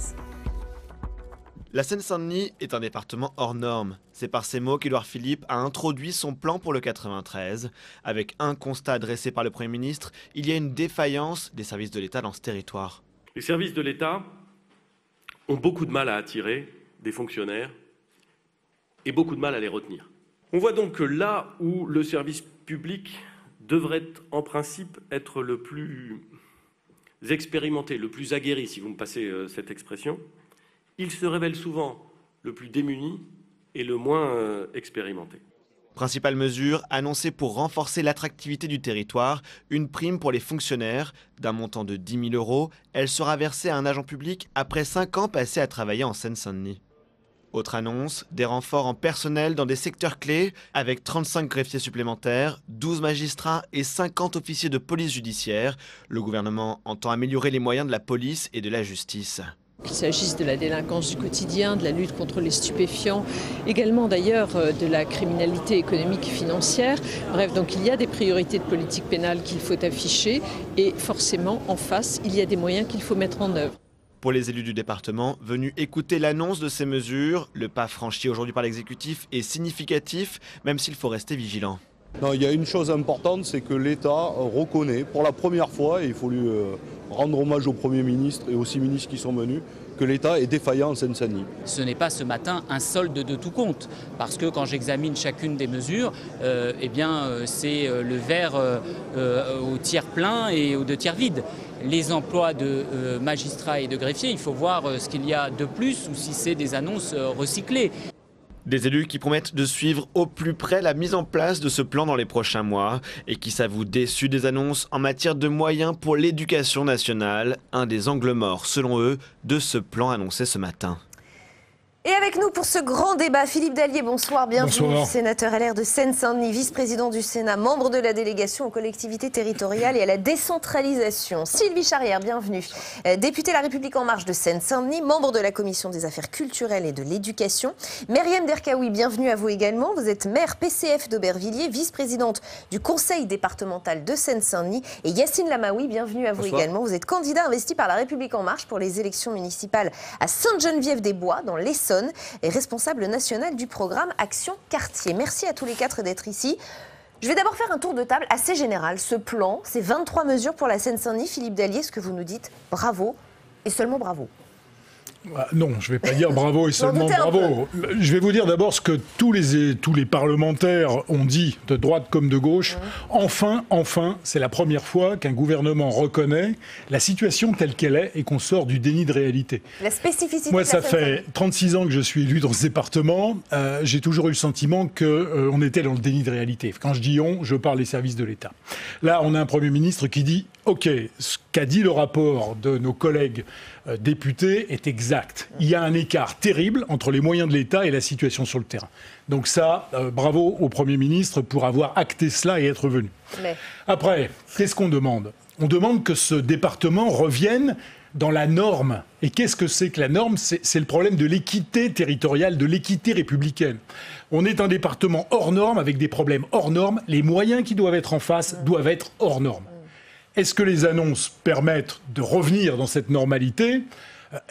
La Seine-Saint-Denis est un département hors norme. C'est par ces mots qu'Édouard Philippe a introduit son plan pour le 93. Avec un constat dressé par le Premier ministre, il y a une défaillance des services de l'État dans ce territoire. Les services de l'État ont beaucoup de mal à attirer des fonctionnaires et beaucoup de mal à les retenir. On voit donc que là où le service public devrait en principe être le plus expérimenté, le plus aguerri, si vous me passez cette expression, il se révèle souvent le plus démuni et le moins expérimenté. Principale mesure annoncée pour renforcer l'attractivité du territoire, une prime pour les fonctionnaires d'un montant de 10 000 €. Elle sera versée à un agent public après 5 ans passés à travailler en Seine-Saint-Denis. Autre annonce, des renforts en personnel dans des secteurs clés avec 35 greffiers supplémentaires, 12 magistrats et 50 officiers de police judiciaire. Le gouvernement entend améliorer les moyens de la police et de la justice. Qu'il s'agisse de la délinquance du quotidien, de la lutte contre les stupéfiants, également d'ailleurs de la criminalité économique et financière. Bref, donc il y a des priorités de politique pénale qu'il faut afficher et forcément en face, il y a des moyens qu'il faut mettre en œuvre. Pour les élus du département, venus écouter l'annonce de ces mesures, le pas franchi aujourd'hui par l'exécutif est significatif, même s'il faut rester vigilant. Non, il y a une chose importante, c'est que l'État reconnaît pour la première fois, et il faut lui rendre hommage au Premier ministre et aux 6 ministres qui sont venus, que l'État est défaillant en Seine-Saint-Denis. Ce n'est pas ce matin un solde de tout compte, parce que quand j'examine chacune des mesures, c'est le verre au tiers plein et au 2 tiers vide. Les emplois de magistrats et de greffiers, il faut voir ce qu'il y a de plus ou si c'est des annonces recyclées. Des élus qui promettent de suivre au plus près la mise en place de ce plan dans les prochains mois et qui s'avouent déçus des annonces en matière de moyens pour l'éducation nationale, un des angles morts, selon eux, de ce plan annoncé ce matin. Et avec nous pour ce grand débat, Philippe Dallier, bonsoir, bienvenue, bonsoir. Sénateur LR de Seine-Saint-Denis, vice-président du Sénat, membre de la délégation aux collectivités territoriales et à la décentralisation. Sylvie Charrière, bienvenue, députée La République En Marche de Seine-Saint-Denis, membre de la commission des affaires culturelles et de l'éducation. Myriam Derkaoui, bienvenue à vous également, vous êtes maire PCF d'Aubervilliers, vice-présidente du conseil départemental de Seine-Saint-Denis. Et Yacine Lamaoui, bienvenue à vous également, vous êtes candidat investi par La République En Marche pour les élections municipales à Sainte-Geneviève-des-Bois, dans l'Essonne, et responsable national du programme Action Quartier. Merci à tous les 4 d'être ici. Je vais d'abord faire un tour de table assez général. Ce plan, ces 23 mesures pour la Seine-Saint-Denis, Philippe Dallier, ce que vous nous dites, bravo et seulement bravo. Non, je ne vais pas dire bravo et seulement bravo. Je vais vous dire d'abord ce que tous les parlementaires ont dit, de droite comme de gauche. Enfin, c'est la première fois qu'un gouvernement reconnaît la situation telle qu'elle est et qu'on sort du déni de réalité. La spécificité. Moi, ça fait 36 ans que je suis élu dans ce département. J'ai toujours eu le sentiment qu'on était dans le déni de réalité. Quand je dis on, je parle des services de l'État. Là, on a un Premier ministre qui dit « Ok, ce qu'a dit le rapport de nos collègues députés est exact. Il y a un écart terrible entre les moyens de l'État et la situation sur le terrain. » Donc ça, bravo au Premier ministre pour avoir acté cela et être venu. Après, qu'est-ce qu'on demande ? On demande que ce département revienne dans la norme. Et qu'est-ce que c'est que la norme ? C'est le problème de l'équité territoriale, de l'équité républicaine. On est un département hors norme avec des problèmes hors normes. Les moyens qui doivent être en face doivent être hors normes. Est-ce que les annonces permettent de revenir dans cette normalité ?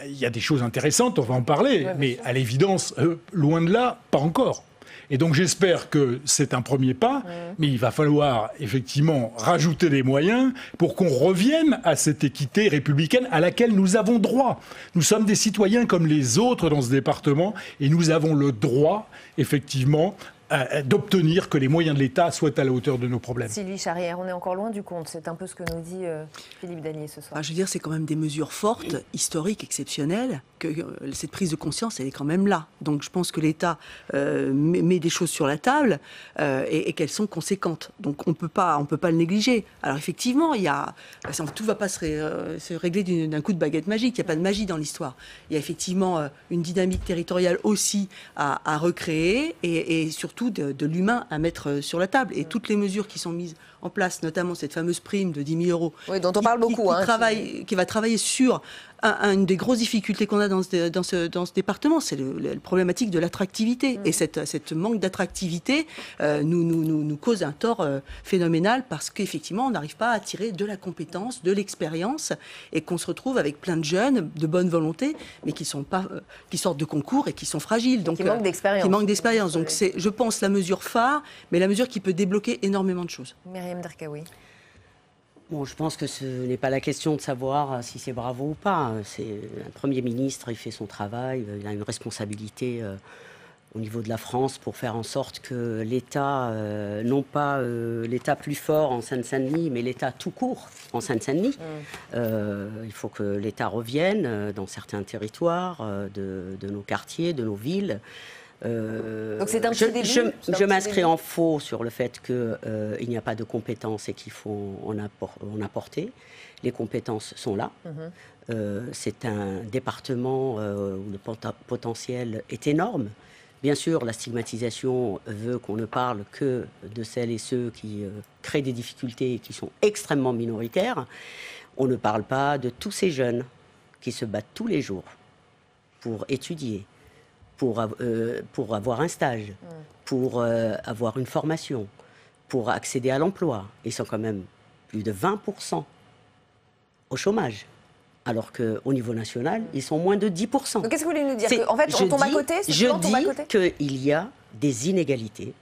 Il y a des choses intéressantes, on va en parler, mais à l'évidence, loin de là, pas encore. Et donc j'espère que c'est un premier pas, mais il va falloir effectivement rajouter des moyens pour qu'on revienne à cette équité républicaine à laquelle nous avons droit. Nous sommes des citoyens comme les autres dans ce département et nous avons le droit, effectivement, d'obtenir que les moyens de l'État soient à la hauteur de nos problèmes. Sylvie Charrière, on est encore loin du compte. C'est un peu ce que nous dit Philippe Dallier ce soir. Je veux dire, c'est quand même des mesures fortes, historiques, exceptionnelles, que cette prise de conscience, elle est quand même là. Donc je pense que l'État met des choses sur la table et qu'elles sont conséquentes. Donc on peut pas le négliger. Alors effectivement, tout ne va pas se régler d'un coup de baguette magique. Il n'y a pas de magie dans l'histoire. Il y a effectivement une dynamique territoriale aussi à recréer et surtout de l'humain à mettre sur la table. Et toutes les mesures qui sont mises en place, notamment cette fameuse prime de 10 000 €, oui, dont on parle beaucoup, qui va travailler sur une des grosses difficultés qu'on a dans ce département, c'est la problématique de l'attractivité. Et cette manque d'attractivité nous cause un tort phénoménal parce qu'effectivement, on n'arrive pas à attirer de la compétence, de l'expérience et qu'on se retrouve avec plein de jeunes de bonne volonté, mais qui sortent de concours et qui sont fragiles. Donc, qui manquent d'expérience. Donc c'est, je pense, la mesure phare, mais la mesure qui peut débloquer énormément de choses. Myriam Derkaoui. Bon, je pense que ce n'est pas la question de savoir si c'est bravo ou pas. C'est un Premier ministre, il fait son travail, il a une responsabilité au niveau de la France pour faire en sorte que l'État, non pas l'État plus fort en Seine-Saint-Denis, mais l'État tout court en Seine-Saint-Denis. Il faut que l'État revienne dans certains territoires de nos quartiers, de nos villes. Donc c'est un petit début. Je m'inscris en faux sur le fait qu'il n'y a pas de compétences et qu'il faut en apporter. Les compétences sont là. C'est un département où le potentiel est énorme. Bien sûr, la stigmatisation veut qu'on ne parle que de celles et ceux qui créent des difficultés et qui sont extrêmement minoritaires. On ne parle pas de tous ces jeunes qui se battent tous les jours pour étudier, pour avoir un stage, pour avoir une formation, pour accéder à l'emploi. Ils sont quand même plus de 20% au chômage. Alors qu'au niveau national, ils sont moins de 10%. Donc qu'est-ce que vous voulez nous dire? En fait, on tombe à côté? Je dis qu'il y a des inégalités,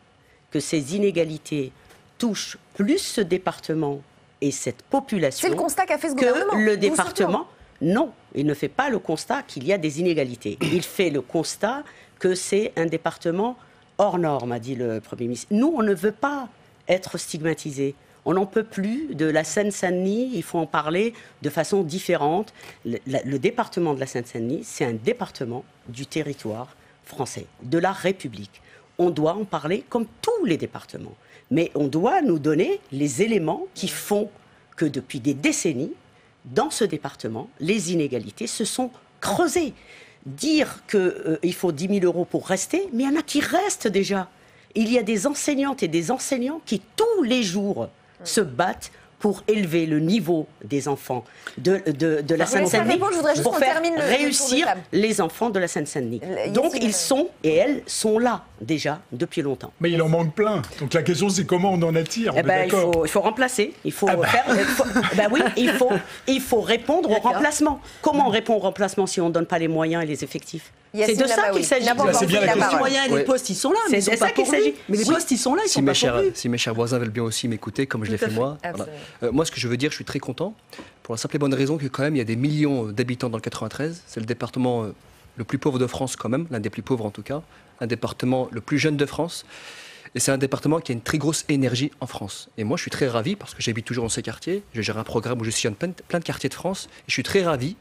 que ces inégalités touchent plus ce département et cette population. C'est le constat qu'a fait ce gouvernement. Que le département. Non, il ne fait pas le constat qu'il y a des inégalités. Il fait le constat que c'est un département hors norme, a dit le Premier ministre. Nous, on ne veut pas être stigmatisés. On n'en peut plus de la Seine-Saint-Denis, il faut en parler de façon différente. Le département de la Seine-Saint-Denis, c'est un département du territoire français, de la République. On doit en parler comme tous les départements. Mais on doit nous donner les éléments qui font que depuis des décennies, dans ce département, les inégalités se sont creusées. Dire qu'il faut 10 000 euros pour rester, mais il y en a qui restent déjà. Il y a des enseignantes et des enseignants qui, tous les jours, se battent pour élever le niveau des enfants de la Seine-Saint-Denis, pour faire réussir les enfants de la Seine-Saint-Denis. Donc ils sont et elles sont là déjà depuis longtemps. Mais il en manque plein. Donc la question c'est comment on en attire. Il faut remplacer. Il faut il faut répondre au remplacement. Comment on répond au remplacement si on ne donne pas les moyens et les effectifs? C'est de ça qu'il s'agit. C'est bien la question. Les moyens et les postes, ils sont là. C'est de ça qu'il s'agit. Mais les postes, ils sont là, ils sont pas pourvus. Si mes chers voisins veulent bien aussi m'écouter, comme je l'ai fait moi. Moi, ce que je veux dire, je suis très content, pour la simple et bonne raison que quand même, il y a des millions d'habitants dans le 93. C'est le département le plus pauvre de France quand même, l'un des plus pauvres en tout cas. Un département le plus jeune de France. Et c'est un département qui a une très grosse énergie en France. Et moi, je suis très ravi, parce que j'habite toujours dans ces quartiers. Je gère un programme où je sillonne plein de quartiers de France. Et je suis très ravi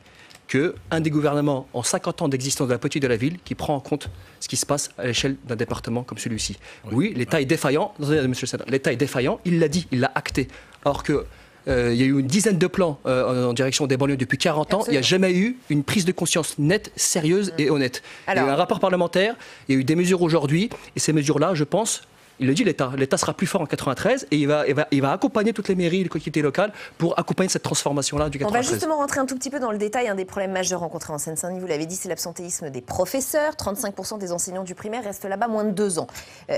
qu'un des gouvernements, en 50 ans d'existence de la politique de la ville, qui prend en compte ce qui se passe à l'échelle d'un département comme celui-ci. Oui, l'État est défaillant. Monsieur le sénateur, l'État est défaillant, il l'a dit, il l'a acté. Alors que il y a eu une dizaine de plans en direction des banlieues depuis 40 ans. Absolument. Il n'y a jamais eu une prise de conscience nette, sérieuse et honnête. Alors, il y a eu un rapport parlementaire, il y a eu des mesures aujourd'hui, et ces mesures-là, je pense, il le dit l'État sera plus fort en 93 et il va accompagner toutes les mairies et les collectivités locales pour accompagner cette transformation-là du 93. On va justement rentrer un tout petit peu dans le détail. Un des problèmes majeurs rencontrés en Seine-Saint-Denis, vous l'avez dit, c'est l'absentéisme des professeurs. 35% des enseignants du primaire restent là-bas moins de 2 ans.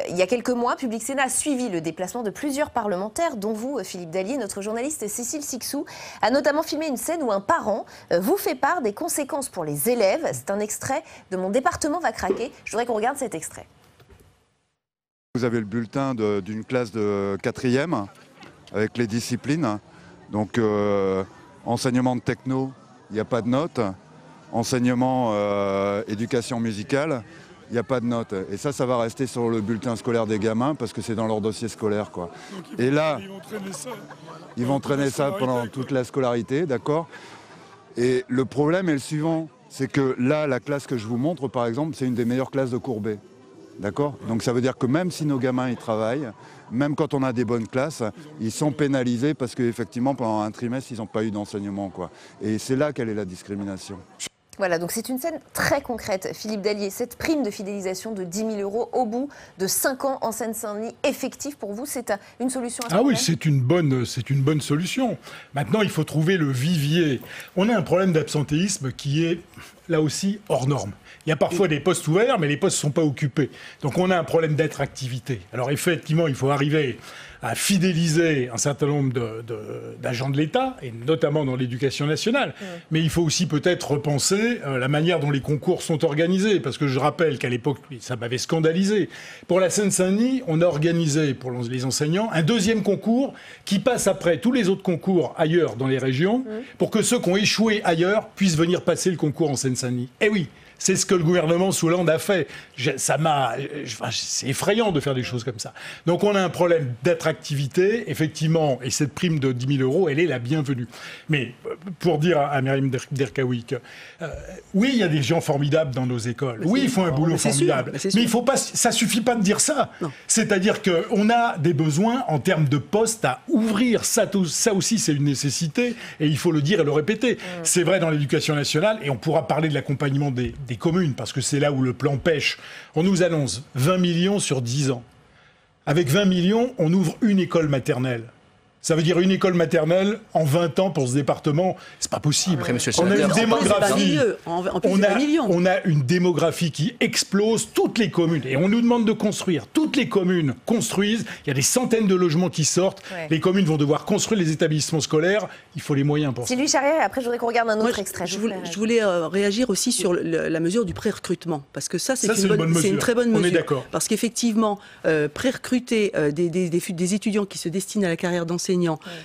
Il y a quelques mois, Public Sénat a suivi le déplacement de plusieurs parlementaires, dont vous, Philippe Dallier. Notre journaliste Cécile Sixou a notamment filmé une scène où un parent vous fait part des conséquences pour les élèves. C'est un extrait de Mon département va craquer. Je voudrais qu'on regarde cet extrait. Vous avez le bulletin d'une classe de 4e avec les disciplines. Donc enseignement de techno, il n'y a pas de notes. Enseignement éducation musicale, il n'y a pas de notes. Et ça va rester sur le bulletin scolaire des gamins parce que c'est dans leur dossier scolaire, quoi. Et là, ils vont traîner ça pendant toute la scolarité, d'accord. Et le problème est le suivant, c'est que là, la classe que je vous montre, par exemple, c'est une des meilleures classes de Courbet. D'accord ? Donc ça veut dire que même si nos gamins ils travaillent, même quand on a des bonnes classes, ils sont pénalisés parce qu'effectivement pendant un trimestre ils n'ont pas eu d'enseignement, quoi. Et c'est là qu'elle est la discrimination. Voilà, donc c'est une scène très concrète. Philippe Dallier, cette prime de fidélisation de 10 000 euros au bout de 5 ans en Seine-Saint-Denis, effective pour vous, c'est une solution à ce problème ? Oui, c'est une bonne solution. Maintenant, il faut trouver le vivier. On a un problème d'absentéisme qui est là aussi, hors normes. Il y a parfois des postes ouverts, mais les postes ne sont pas occupés. Donc on a un problème d'attractivité. Alors effectivement, il faut arriver à fidéliser un certain nombre d'agents de l'État, et notamment dans l'éducation nationale. Mais il faut aussi peut-être repenser la manière dont les concours sont organisés, parce que je rappelle qu'à l'époque, ça m'avait scandalisé. Pour la Seine-Saint-Denis, on a organisé, pour les enseignants, un deuxième concours qui passe après tous les autres concours ailleurs dans les régions, pour que ceux qui ont échoué ailleurs puissent venir passer le concours en Seine-Saint-Denis. Eh oui, c'est ce que le gouvernement sous Hollande a fait. C'est effrayant de faire des choses comme ça. Donc on a un problème d'attractivité, effectivement, et cette prime de 10 000 €, elle est la bienvenue. Mais pour dire à Myriam Derkaoui que oui, il y a des gens formidables dans nos écoles. Oui, ils font un boulot formidable. Mais il faut pas, ça suffit pas de dire ça. C'est-à-dire qu'on a des besoins en termes de postes à ouvrir. Ça aussi, c'est une nécessité, et il faut le dire et le répéter. C'est vrai dans l'éducation nationale, et on pourra parler de l'accompagnement des communes, parce que c'est là où le plan pêche. On nous annonce 20 millions sur 10 ans. Avec 20 millions, on ouvre une école maternelle. Ça veut dire une école maternelle en 20 ans pour ce département, c'est pas possible. Après, monsieur le on a sénateur, une démographie, on a une démographie qui explose. Toutes les communes, et on nous demande de construire. Toutes les communes construisent. Il y a des centaines de logements qui sortent. Ouais. Les communes vont devoir construire les établissements scolaires. Il faut les moyens pour ça. Sylvie Charrière, après je voudrais qu'on regarde un autre extrait. Je voulais réagir aussi sur la mesure du pré-recrutement, parce que ça, c'est une très bonne mesure. On est d'accord. Parce qu'effectivement, pré-recruter des étudiants qui se destinent à la carrière d'enseignant,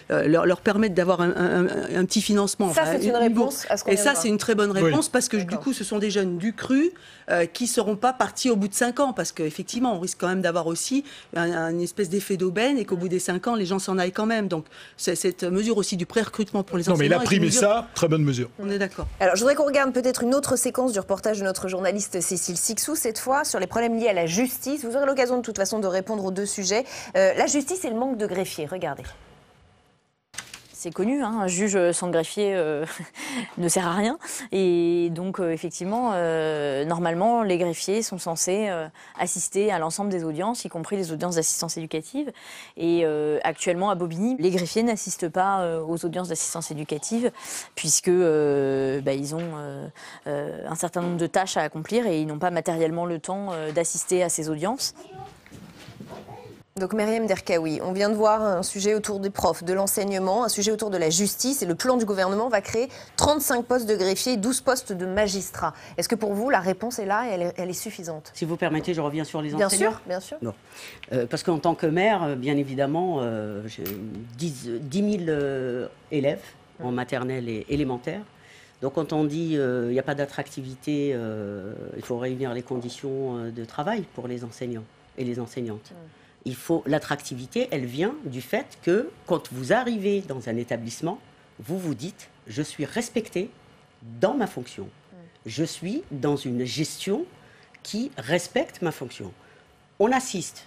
leur permettre d'avoir un petit financement. Ça, c'est une réponse à ce qu'on vient de voir. Et ça, c'est une très bonne réponse, parce que du coup, ce sont des jeunes du cru qui ne seront pas partis au bout de 5 ans, parce qu'effectivement, on risque quand même d'avoir aussi une espèce d'effet d'aubaine, et qu'au bout des 5 ans, les gens s'en aillent quand même. Donc, cette mesure aussi du pré-recrutement pour les enseignants... Non, mais la prime et ça, très bonne mesure. On est d'accord. Alors, je voudrais qu'on regarde peut-être une autre séquence du reportage de notre journaliste Cécile Sixou, cette fois sur les problèmes liés à la justice. Vous aurez l'occasion de toute façon de répondre aux deux sujets. La justice et le manque de greffiers. Regardez. C'est connu, un juge sans greffier ne sert à rien. Et donc, effectivement, normalement, les greffiers sont censés assister à l'ensemble des audiences, y compris les audiences d'assistance éducative. Et actuellement, à Bobigny, les greffiers n'assistent pas aux audiences d'assistance éducative, puisque ils ont un certain nombre de tâches à accomplir et ils n'ont pas matériellement le temps d'assister à ces audiences. Donc Myriam Derkaoui, on vient de voir un sujet autour des profs, de l'enseignement, un sujet autour de la justice, et le plan du gouvernement va créer 35 postes de greffiers et 12 postes de magistrats. Est-ce que pour vous, la réponse est là et elle est suffisante? Si vous permettez, je reviens sur les enseignants. Bien sûr. Non. Parce qu'en tant que maire, bien évidemment, j'ai 10 000 élèves en maternelle et élémentaire. Donc quand on dit il n'y a pas d'attractivité, il faut réunir les conditions de travail pour les enseignants et les enseignantes. L'attractivité, elle vient du fait que quand vous arrivez dans un établissement, vous vous dites « je suis respecté dans ma fonction ». Je suis dans une gestion qui respecte ma fonction. On assiste,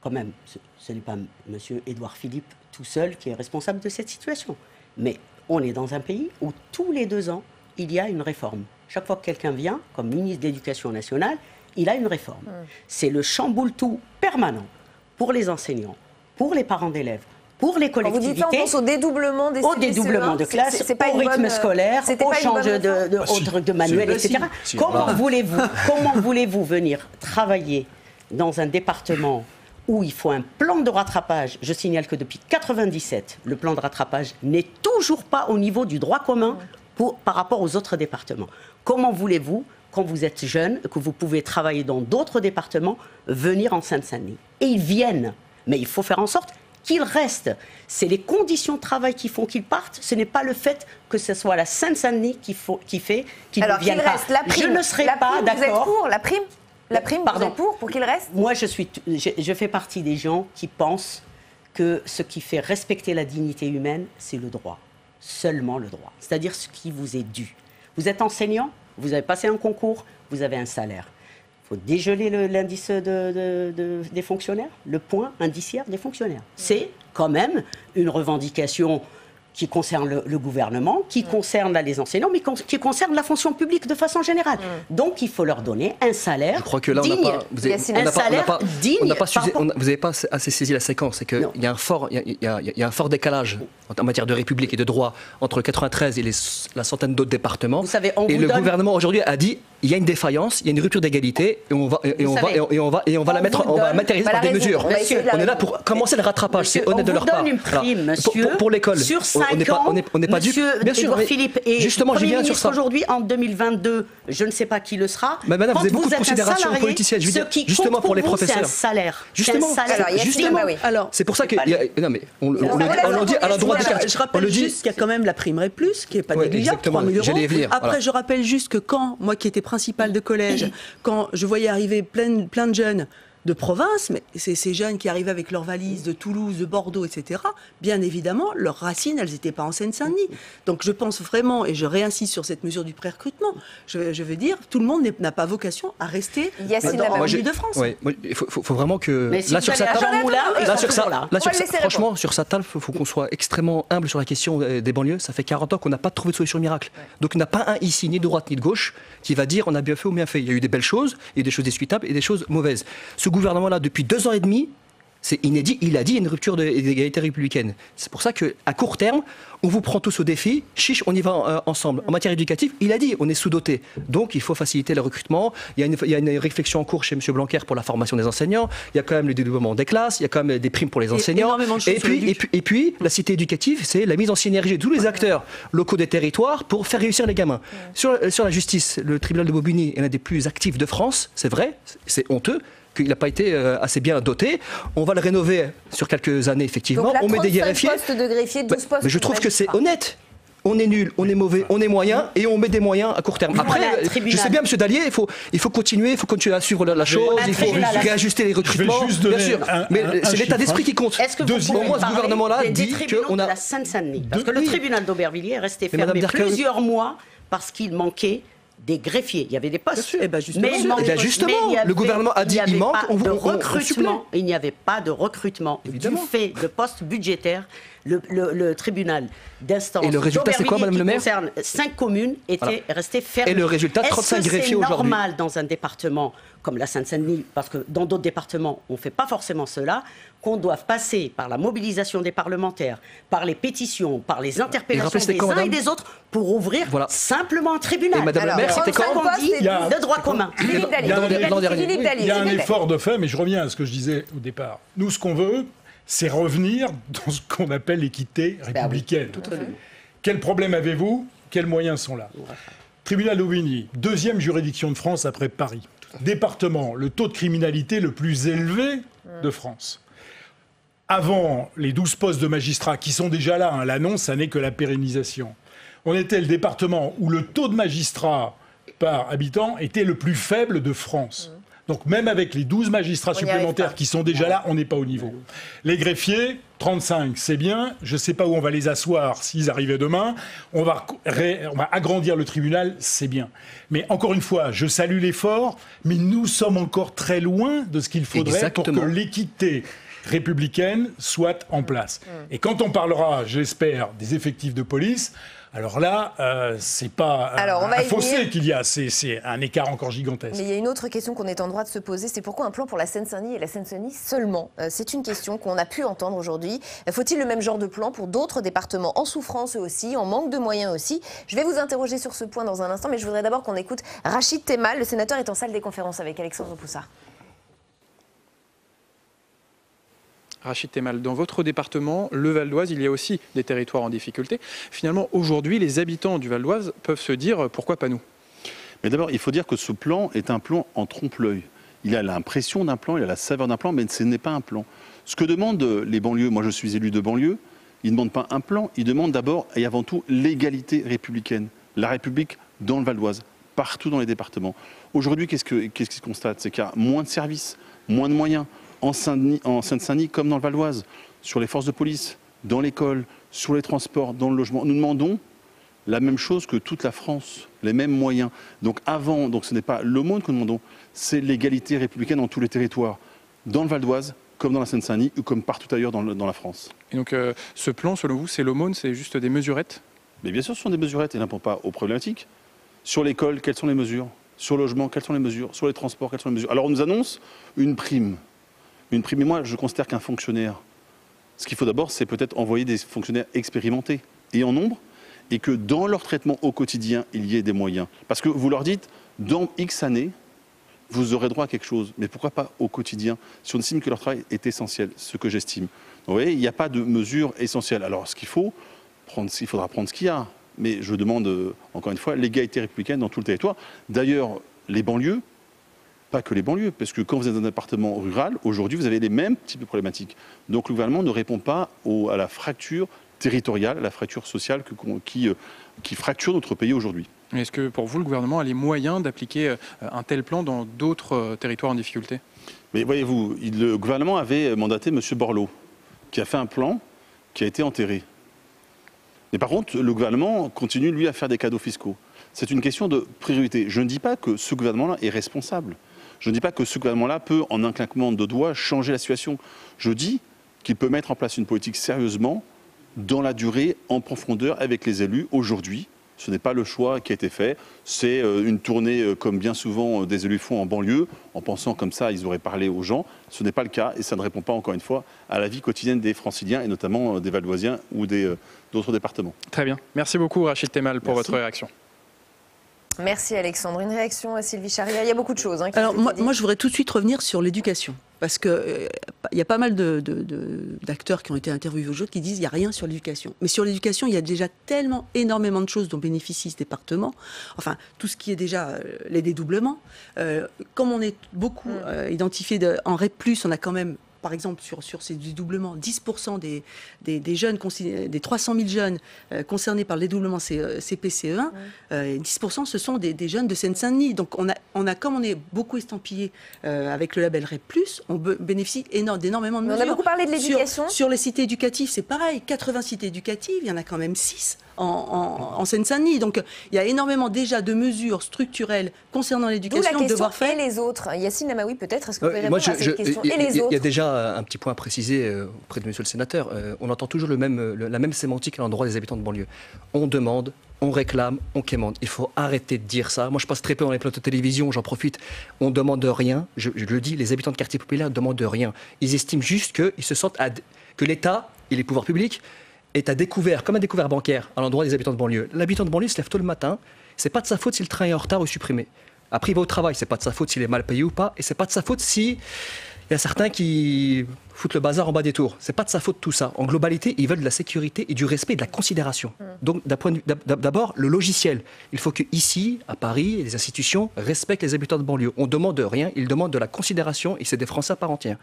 quand même, ce n'est pas M. Édouard Philippe tout seul qui est responsable de cette situation, mais on est dans un pays où tous les 2 ans, il y a une réforme. Chaque fois que quelqu'un vient, comme ministre de l'Éducation nationale, il a une réforme. C'est le chamboule-tout permanent pour les enseignants, pour les parents d'élèves, pour les collectivités. Quand vous dites ça, on pense au dédoublement des dédoublement de classe, au rythme scolaire, au change de manuel, etc. Comment voulez-vous venir travailler dans un département où il faut un plan de rattrapage? Je signale que depuis 1997, le plan de rattrapage n'est toujours pas au niveau du droit commun par rapport aux autres départements. Comment voulez-vous, quand vous êtes jeune, que vous pouvez travailler dans d'autres départements, venir en Seine-Saint-Denis? Et ils viennent, mais il faut faire en sorte qu'ils restent. C'est les conditions de travail qui font qu'ils partent, ce n'est pas le fait que ce soit la Seine-Saint-Denis qui fait qu'ils ne viennent pas. Je ne serai pas d'accord. Vous êtes pour la prime? Vous êtes pour qu'il reste? Moi, je fais partie des gens qui pensent que ce qui fait respecter la dignité humaine, c'est le droit. Seulement le droit. C'est-à-dire ce qui vous est dû. Vous êtes enseignant, vous avez passé un concours, vous avez un salaire. Il faut dégeler l'indice des fonctionnaires, le point indiciaire des fonctionnaires. C'est quand même une revendication qui concerne le gouvernement, qui concerne les enseignants, mais qui concerne la fonction publique de façon générale. Donc il faut leur donner un salaire Je crois que là, digne. vous n'avez pas assez saisi la séquence. C'est qu'il y a un fort décalage en matière de République et de droit entre le 93 et la centaine d'autres départements. Vous savez, le gouvernement aujourd'hui a dit il y a une défaillance, il y a une rupture d'égalité et on va la mettre, on va matérialiser par des mesures. On est là pour commencer le rattrapage. C'est honnête de leur part. On vous donne une prime, monsieur, pour l'école. Sur 5 ans, on n'est pas dupes. Bien sûr, Philippe est justement, Premier j'y viens sur ministre ça. aujourd'hui en 2022. Je ne sais pas qui le sera. Mais madame, vous avez beaucoup de êtes un considérations salarié, politiciennes. Je veux dire, ce qui justement compte pour les vous, professeurs. c'est un salaire. Justement, c'est pour ça que non mais on le dit à la droite. Je rappelle juste qu'il y a quand même la prime plus, qui n'est pas négligeable, 3 000 €. Après, je rappelle juste que quand, moi qui étais principale de collège, quand je voyais arriver plein de jeunes de province, mais c'est ces jeunes qui arrivaient avec leurs valises de Toulouse, de Bordeaux, etc., bien évidemment, leurs racines, elles n'étaient pas en Seine-Saint-Denis. Donc je pense vraiment, et je réinsiste sur cette mesure du pré-recrutement, je veux dire, tout le monde n'a pas vocation à rester dans l'Île-de-France. Il faut vraiment que... Mais si franchement, sur sa table, il faut qu'on soit extrêmement humble sur la question des banlieues. Ça fait 40 ans qu'on n'a pas trouvé de solution miracle. Donc il n'y en a pas un ici, ni de droite ni de gauche, qui va dire on a bien fait ou bien fait. Il y a eu des belles choses, et des choses discutables, et des choses mauvaises. Ce gouvernement-là, depuis 2 ans et demi, c'est inédit, il a dit une rupture d'égalité républicaine. C'est pour ça qu'à court terme, on vous prend tous au défi, chiche, on y va ensemble. En matière éducative, il a dit, on est sous-doté. Donc il faut faciliter le recrutement. Il y a une réflexion en cours chez M. Blanquer pour la formation des enseignants. Il y a quand même le dédoublement des classes, il y a quand même des primes pour les enseignants. Et puis, la cité éducative, c'est la mise en synergie de tous les acteurs locaux des territoires pour faire réussir les gamins. Sur la justice, le tribunal de Bobigny est l'un des plus actifs de France, c'est vrai, c'est honteux qu'il n'a pas été assez bien doté. On va le rénover sur quelques années, effectivement. Donc là, on met des greffiers. Postes de greffiers, 12 postes. Mais je trouve que c'est honnête. On est nul, on est mauvais, on est moyen et on met des moyens à court terme. Après, je sais bien, M. Dallier, il faut continuer à suivre la chose, il faut réajuster les recrutements, bien sûr. Mais c'est l'état d'esprit qui compte. Est-ce que vous Au moins, ce gouvernement-là dit qu'on a... la Seine-Saint-Denis, parce que le tribunal d'Aubervilliers est resté fermé plusieurs mois parce qu'il manquait des greffiers. Il y avait des postes. Justement, le gouvernement a dit il manque, il n'y avait pas de recrutement du fait de postes budgétaires. Le tribunal d'instance et le résultat, c'est quoi, Madame le maire, qui concerne 5 communes était resté fermé. Et le résultat, 35 greffiers aujourd'hui. C'est normal dans un département comme la Seine-Saint-Denis, parce que dans d'autres départements, on ne fait pas forcément cela, qu'on doive passer par la mobilisation des parlementaires, par les pétitions, par les interpellations des uns et des autres pour ouvrir simplement un tribunal. Et Madame le maire, c'était quand on dit de droit commun. Il y a un effort de fait, mais je reviens à ce que je disais au départ. Nous, ce qu'on veut, c'est revenir dans ce qu'on appelle l'équité républicaine. Quel problème avez-vous? Quels moyens sont là? Tribunal d'Aubigny, 2e juridiction de France après Paris. Département, le taux de criminalité le plus élevé de France. Avant les 12 postes de magistrats qui sont déjà là, l'annonce, ça n'est que la pérennisation. On était le département où le taux de magistrats par habitant était le plus faible de France. Donc même avec les 12 magistrats supplémentaires qui sont déjà là, on n'est pas au niveau. Les greffiers, 35, c'est bien. Je ne sais pas où on va les asseoir s'ils arrivaient demain. On va agrandir le tribunal, c'est bien. Mais encore une fois, je salue l'effort, mais nous sommes encore très loin de ce qu'il faudrait pour que l'équité républicaine soit en place. Et quand on parlera, j'espère, des effectifs de police... Alors là, c'est pas un fossé qu'il y a, c'est un écart encore gigantesque. Mais il y a une autre question qu'on est en droit de se poser, c'est pourquoi un plan pour la Seine-Saint-Denis et la Seine-Saint-Denis seulement? C'est une question qu'on a pu entendre aujourd'hui. Faut-il le même genre de plan pour d'autres départements en souffrance eux aussi, en manque de moyens aussi? Je vais vous interroger sur ce point dans un instant, mais je voudrais d'abord qu'on écoute Rachid Temal. Le sénateur est en salle des conférences avec Alexandre Poussard. Rachid Temal, dans votre département, le Val d'Oise, il y a aussi des territoires en difficulté. Finalement, aujourd'hui, les habitants du Val d'Oise peuvent se dire pourquoi pas nous? Mais d'abord, il faut dire que ce plan est un plan en trompe-l'œil. Il a l'impression d'un plan, il a la saveur d'un plan, mais ce n'est pas un plan. Ce que demandent les banlieues, moi je suis élu de banlieue, ils ne demandent pas un plan, ils demandent d'abord et avant tout l'égalité républicaine. La République dans le Val d'Oise, partout dans les départements. Aujourd'hui, qu'est-ce qu'ils constatent? C'est qu'il y a moins de services, moins de moyens. En Seine-Saint-Denis comme dans le Val d'Oise, sur les forces de police, dans l'école, sur les transports, dans le logement. Nous demandons la même chose que toute la France, les mêmes moyens. Donc ce n'est pas l'aumône que nous demandons, c'est l'égalité républicaine dans tous les territoires, dans le Val d'Oise comme dans la Seine-Saint-Denis ou comme partout ailleurs dans la France. Et donc ce plan, selon vous, c'est l'aumône, c'est juste des mesurettes? Mais bien sûr, ce sont des mesurettes et ne répondent pas aux problématiques. Sur l'école, quelles sont les mesures? Sur le logement, quelles sont les mesures? Sur les transports, quelles sont les mesures? Alors on nous annonce une prime. Une prime, et moi je considère qu'un fonctionnaire, ce qu'il faut d'abord, c'est peut-être envoyer des fonctionnaires expérimentés et en nombre, et que dans leur traitement au quotidien, il y ait des moyens. Parce que vous leur dites, dans X années, vous aurez droit à quelque chose. Mais pourquoi pas au quotidien, si on estime que leur travail est essentiel, ce que j'estime. Vous voyez, il n'y a pas de mesure essentielle. Alors ce qu'il faut, il faudra prendre ce qu'il y a. Mais je demande, encore une fois, l'égalité républicaine dans tout le territoire. D'ailleurs, les banlieues, pas que les banlieues, parce que quand vous êtes dans un département rural, aujourd'hui, vous avez les mêmes types de problématiques. Donc le gouvernement ne répond pas à la fracture territoriale, à la fracture sociale qui fracture notre pays aujourd'hui. Est-ce que pour vous, le gouvernement a les moyens d'appliquer un tel plan dans d'autres territoires en difficulté? Mais voyez-vous, le gouvernement avait mandaté M. Borloo, qui a fait un plan qui a été enterré. Mais par contre, le gouvernement continue, lui, à faire des cadeaux fiscaux. C'est une question de priorité. Je ne dis pas que ce gouvernement-là est responsable. Je ne dis pas que ce gouvernement-là peut, en un claquement de doigts, changer la situation. Je dis qu'il peut mettre en place une politique sérieusement, dans la durée, en profondeur, avec les élus. Aujourd'hui, ce n'est pas le choix qui a été fait. C'est une tournée, comme bien souvent des élus font en banlieue, en pensant comme ça, ils auraient parlé aux gens. Ce n'est pas le cas et ça ne répond pas, encore une fois, à la vie quotidienne des Franciliens et notamment des Valdoisiens ou d'autres départements. Très bien. Merci beaucoup, Rachid Temal, pour votre réaction. Merci Alexandre. Une réaction à Sylvie Charia? Il y a beaucoup de choses. Alors moi, je voudrais tout de suite revenir sur l'éducation. Parce qu'il y a pas mal d'acteurs qui ont été interviewés aujourd'hui qui disent qu'il n'y a rien sur l'éducation. Mais sur l'éducation, il y a déjà énormément de choses dont bénéficie ce département. Enfin, tout ce qui est déjà les dédoublements. Comme on est beaucoup identifié en REP+, on a quand même, par exemple, sur ces dédoublements, 10% des jeunes, des 300 000 jeunes concernés par le dédoublement CP-CE1, 10% ce sont des jeunes de Seine-Saint-Denis. Donc comme on est beaucoup estampillé avec le label REP+, on bénéficie d'énormément de mesures. On a beaucoup parlé de l'éducation. Sur les cités éducatives, c'est pareil, 80 cités éducatives, il y en a quand même 6 en Seine-Saint-Denis. Donc il y a énormément déjà de mesures structurelles concernant l'éducation. D'où la question et les autres. Yacine Lamaoui, peut-être, est-ce que vous pouvez répondre à cette question? Et les autres? Il y a déjà un petit point à préciser auprès de monsieur le sénateur. On entend toujours la même sémantique à l'endroit des habitants de banlieue. On demande, on réclame, on quémande. Il faut arrêter de dire ça. Moi, je passe très peu dans les plateaux de télévision, j'en profite. On ne demande rien. Je le dis, les habitants de quartiers populaires ne demandent rien. Ils estiment juste qu'ils se sentent que l'État et les pouvoirs publics est à découvert, comme un découvert bancaire, à l'endroit des habitants de banlieue. L'habitant de banlieue se lève tôt le matin. C'est pas de sa faute si le train est en retard ou supprimé. Après, il va au travail. C'est pas de sa faute s'il est mal payé ou pas. Et c'est pas de sa faute si il y a certains qui foutent le bazar en bas des tours. C'est pas de sa faute tout ça. En globalité, ils veulent de la sécurité et du respect et de la considération. Donc, d'abord, le logiciel. Il faut que ici, à Paris, les institutions respectent les habitants de banlieue. On demande rien, ils demandent de la considération et c'est des Français à part entière.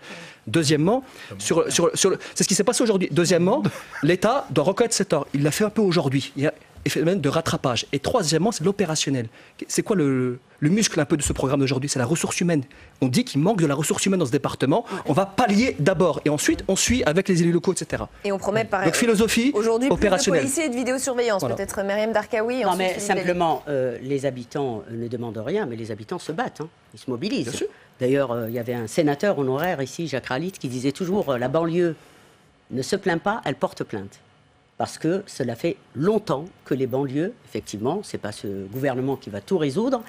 Deuxièmement, c'est ce qui s'est passé aujourd'hui. Deuxièmement, l'État doit reconnaître cet ordre. Il l'a fait un peu aujourd'hui. Il y a un phénomène de rattrapage. Et troisièmement, c'est l'opérationnel. C'est quoi le muscle un peu de ce programme d'aujourd'hui? C'est la ressource humaine. On dit qu'il manque de la ressource humaine dans ce département. On va pallier d'abord et ensuite on suit avec les élus locaux, etc. Et on promet par donc philosophie aujourd'hui opérationnelle. Plus de policiers et de vidéosurveillance. Voilà. Peut-être Myriam Darkaoui. Non mais simplement, les habitants ne demandent rien, mais les habitants se battent. Ils se mobilisent. D'ailleurs, il y avait un sénateur honoraire ici, Jacques Ralit, qui disait toujours la banlieue ne se plaint pas, elle porte plainte. Parce que cela fait longtemps que les banlieues, effectivement, ce n'est pas ce gouvernement qui va tout résoudre,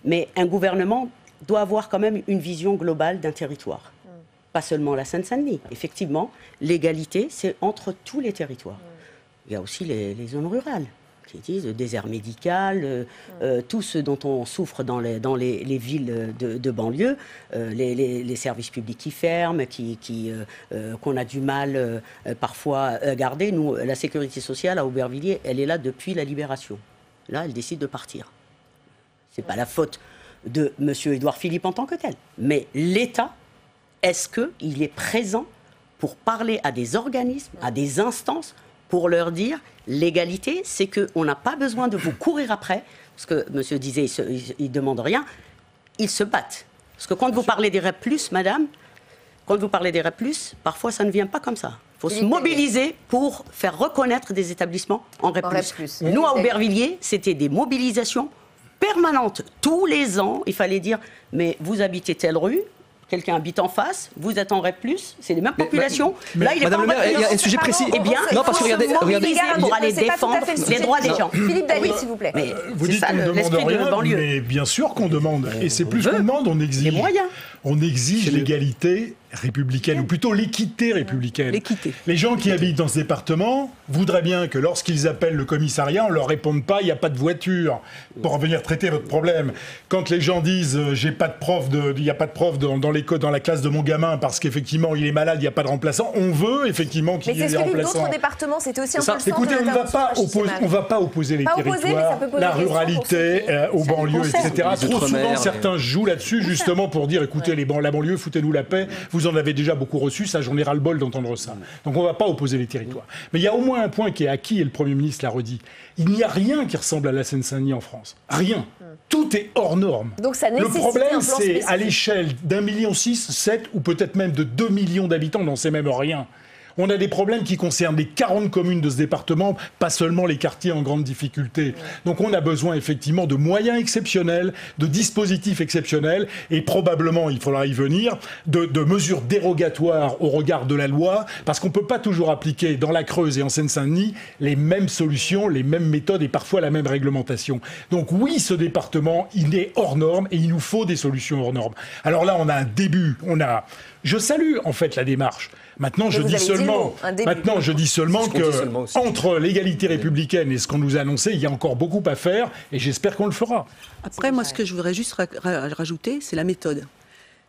mais un gouvernement doit avoir quand même une vision globale d'un territoire. Pas seulement la Seine-Saint-Denis. Effectivement, l'égalité, c'est entre tous les territoires. Il y a aussi les zones rurales, qui disent le désert médical, tout ce dont on souffre dans les villes de banlieue, les services publics qui ferment, qu'on a du mal parfois à garder. Nous, la sécurité sociale à Aubervilliers, elle est là depuis la Libération. Là, elle décide de partir. Ce n'est pas la faute de M. Édouard Philippe en tant que tel. Mais l'État, est-ce qu'il est présent pour parler à des organismes, à des instances, pour leur dire l'égalité, c'est qu'on n'a pas besoin de vous courir après, parce que monsieur disait, ils ne demandent rien, ils se battent. Parce que quand vous parlez des REP+, madame, quand vous parlez des REP+, parfois ça ne vient pas comme ça. Il faut se mobiliser pour faire reconnaître des établissements en REP+. Nous, à Aubervilliers, c'était des mobilisations permanentes. Tous les ans, il fallait dire, mais vous habitez telle rue, quelqu'un habite en face, vous êtes en REP+, c'est les mêmes populations. Là, il est Madame pas le maire, il y a un sujet précis. Eh bien, non, parce que regardez, pour aller défendre les droits des gens. Philippe David, s'il vous plaît. Vous dites qu'on ne demande rien, mais bien sûr qu'on demande. Et c'est plus qu'on demande, on exige. Les moyens. On exige l'égalité républicaine, ou plutôt l'équité républicaine. Les gens qui habitent dans ce département voudraient bien que lorsqu'ils appellent le commissariat, on leur réponde pas, il n'y a pas de voiture pour venir traiter votre problème. Quand les gens disent, j'ai pas de prof, il n'y a pas de prof dans la classe de mon gamin parce qu'effectivement il est malade, il n'y a pas de remplaçant, on veut effectivement qu'il y ait des remplaçants. Mais c'est ce que d'autres départements, c'était aussi un peu le sens Écoutez, on ne va pas opposer les territoires, la ruralité, aux banlieues, etc. Trop souvent, certains jouent là-dessus justement pour dire, écoutez, la banlieue, foutez-nous la paix, vous en avez déjà beaucoup reçu, ça j'en ai ras-le-bol d'entendre ça. Donc on ne va pas opposer les territoires. Mais il y a au moins un point qui est acquis, et le Premier ministre l'a redit, il n'y a rien qui ressemble à la Seine-Saint-Denis en France. Rien. Tout est hors norme. Donc ça nécessite le problème, un plan c'est spécifique. à l'échelle d'1,6 million, 7 ou peut-être même de 2 millions d'habitants, on n'en sait même rien. On a des problèmes qui concernent les 40 communes de ce département, pas seulement les quartiers en grande difficulté. Donc on a besoin effectivement de moyens exceptionnels, de dispositifs exceptionnels, et probablement, il faudra y venir, de mesures dérogatoires au regard de la loi, parce qu'on ne peut pas toujours appliquer dans la Creuse et en Seine-Saint-Denis les mêmes solutions, les mêmes méthodes et parfois la même réglementation. Donc oui, ce département, il est hors norme et il nous faut des solutions hors normes. Alors là, on a un début, je salue en fait la démarche. Maintenant, je dis seulement que entre l'égalité républicaine et ce qu'on nous a annoncé, il y a encore beaucoup à faire et j'espère qu'on le fera. Après, moi, ce que je voudrais juste rajouter, c'est la méthode.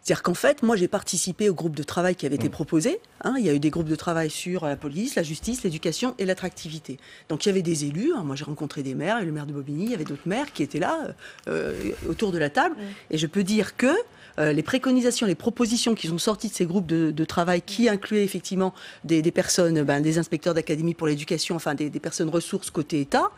C'est-à-dire qu'en fait, moi, j'ai participé au groupe de travail qui avait été proposé. Il y a eu des groupes de travail sur la police, la justice, l'éducation et l'attractivité. Donc, il y avait des élus. Moi, j'ai rencontré des maires, le maire de Bobigny, il y avait d'autres maires qui étaient là, autour de la table. Et je peux dire que les préconisations, les propositions qui sont sorties de ces groupes de travail qui incluaient effectivement des personnes, des inspecteurs d'académie pour l'éducation, enfin des personnes ressources côté État,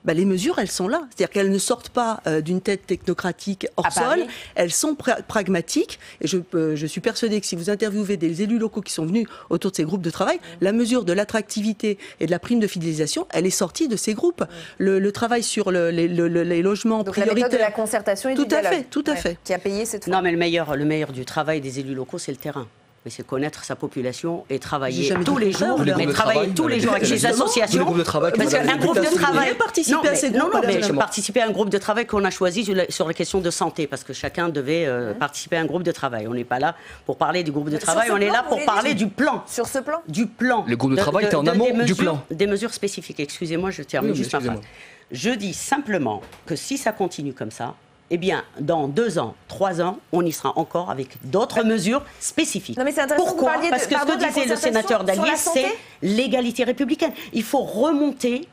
les mesures, elles sont là. C'est-à-dire qu'elles ne sortent pas d'une tête technocratique hors sol, elles sont pragmatiques. Et je suis persuadée que si vous interviewez des élus locaux qui sont venus autour de ces groupes de travail, la mesure de l'attractivité et de la prime de fidélisation, elle est sortie de ces groupes. Le travail sur les logements donc prioritaires... la méthode de la concertation et du dialogue. Tout à fait. Qui a payé cette fois. Non, mais le meilleur du travail des élus locaux, c'est le terrain. Mais c'est connaître sa population et travailler tous les jours, avec les associations. Parce qu'un groupe de travail. J'ai participé à un groupe de travail qu'on a choisi sur les questions de santé, parce que chacun devait participer à un groupe de travail. On n'est pas là pour parler du groupe de travail, on est là pour parler du plan. Sur ce plan ? Du plan. Le groupe de travail était en amont du plan. Des mesures spécifiques. Excusez-moi, je termine juste ma phrase. Je dis simplement que si ça continue comme ça, eh bien, dans 2 ans, 3 ans, on y sera encore avec d'autres mesures spécifiques. Non, mais c'est intéressant. Pourquoi ? Parce que ce que disait le sénateur Dallier, c'est l'égalité républicaine. Il faut remonter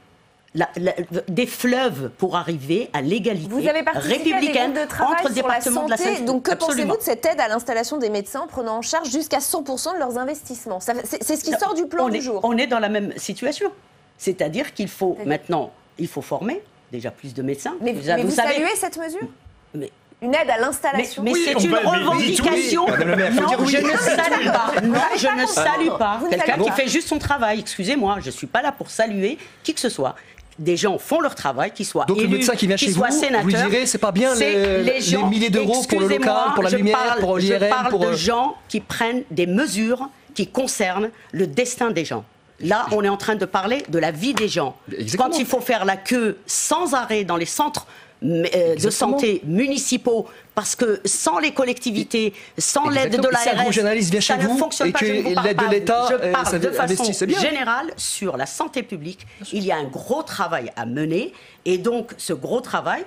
des fleuves pour arriver à l'égalité républicaine entre le département de la Seine-Saint-Denis. Donc que pensez-vous de cette aide à l'installation des médecins prenant en charge jusqu'à 100% de leurs investissements ? C'est ce qui sort du plan du jour. On est dans la même situation. C'est-à-dire qu'il faut maintenant, il faut former déjà plus de médecins. Mais vous saluez cette mesure ? Une aide à l'installation. Mais c'est une revendication. Non, je ne salue pas. Non, je ne salue pas. Quelqu'un qui fait juste son travail. Excusez-moi, je ne suis pas là pour saluer qui que ce soit. Des gens font leur travail, qu'ils soient élus, donc le médecin qui vient chez vous, sénateurs. Vous lui direz, c'est pas bien les milliers d'euros pour le local, pour la lumière, pour l'IRM. Je parle de gens qui prennent des mesures qui concernent le destin des gens. Là, on est en train de parler de la vie des gens. Exactement. Quand il faut faire la queue sans arrêt dans les centres de santé municipaux, parce que sans les collectivités, sans l'aide de l'ARS, ça ne fonctionne pas. L'aide de l'État, je parle de façon générale sur la santé publique. Il y a un gros travail à mener, et donc ce gros travail,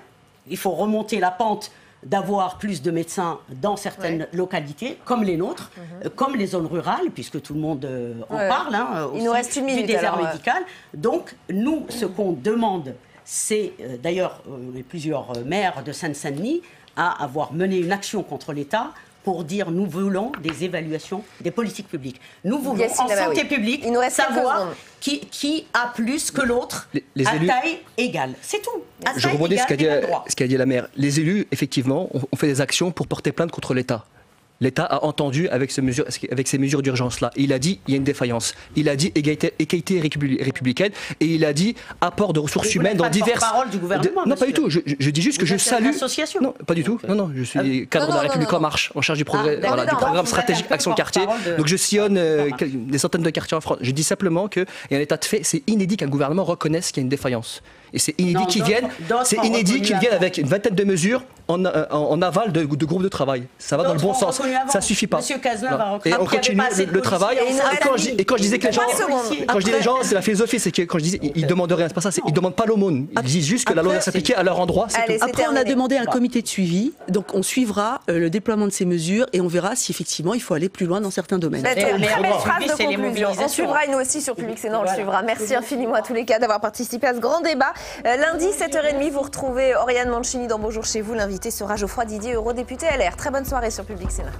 il faut remonter la pente d'avoir plus de médecins dans certaines localités, comme les nôtres, comme les zones rurales, puisque tout le monde en parle, il nous reste une minute, du désert médical. Donc, nous, ce qu'on demande, c'est, d'ailleurs, on est plusieurs maires de Seine-Saint-Denis à avoir mené une action contre l'État pour dire nous voulons des évaluations des politiques publiques. Nous voulons, en santé publique, savoir qui a plus que l'autre à taille égale. C'est tout. Je rebondis ce qu'a dit la maire. Les élus, effectivement, ont fait des actions pour porter plainte contre l'État. L'État a entendu avec ces mesures d'urgence-là. Il a dit il y a une défaillance. Il a dit égalité républicaine et il a dit apport de ressources humaines dans diverses. Parole du gouvernement. Non, pas du tout. Je dis juste que je salue. Une association. Non, pas du tout. Non, je suis cadre de la République en marche, en charge du progrès, du programme stratégique Action Quartier. Donc je sillonne des centaines de quartiers en France. Je dis simplement qu'il y a un état de fait. C'est inédit qu'un gouvernement reconnaisse qu'il y a une défaillance. Et c'est inédit qu'ils viennent avec une vingtaine de mesures en aval de groupes de travail. Ça va dans le bon sens. Ça suffit pas. Monsieur Cazeneuve a et on continue le travail. Et quand je disais que les gens, quand je dis les gens, c'est la philosophie, c'est que quand je disais ils demandent rien, c'est pas ça. Ils demandent pas l'aumône. Ils disent juste que la loi doit s'appliquer à leur endroit. Après, on a demandé un comité de suivi. Donc on suivra le déploiement de ces mesures et on verra si effectivement il faut aller plus loin dans certains domaines. Très belle phrase de conclusion. On suivra, et nous aussi sur Public Sénat, on le suivra. Merci infiniment à tous les cas d'avoir participé à ce grand débat. Lundi, 7h30, vous retrouvez Oriane Mancini dans Bonjour chez vous. L'invité sera Geoffroy Didier, eurodéputé LR. Très bonne soirée sur Public Sénat.